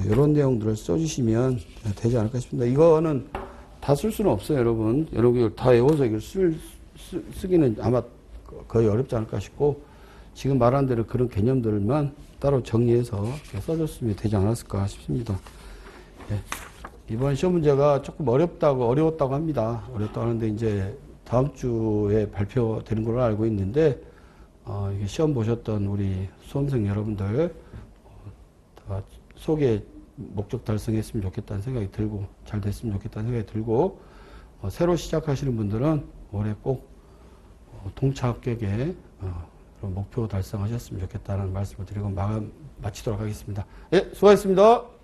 이런 내용들을 써주시면 되지 않을까 싶습니다. 이거는 다 쓸 수는 없어요, 여러분. 여러분 다 외워서 이걸 쓰기는 아마 거의 어렵지 않을까 싶고, 지금 말한 대로 그런 개념들만 따로 정리해서 써줬으면 되지 않았을까 싶습니다. 예. 이번 시험 문제가 조금 어려웠다고 합니다. 어렵다고 하는데 이제 다음 주에 발표되는 걸로 알고 있는데, 이게 시험 보셨던 우리 수험생 여러분들 다 속에 목적 달성했으면 좋겠다는 생각이 들고, 잘 됐으면 좋겠다는 생각이 들고, 새로 시작하시는 분들은 올해 꼭 동차 합격에 그런 목표 달성하셨으면 좋겠다는 말씀을 드리고 마치도록 하겠습니다. 예, 수고하셨습니다.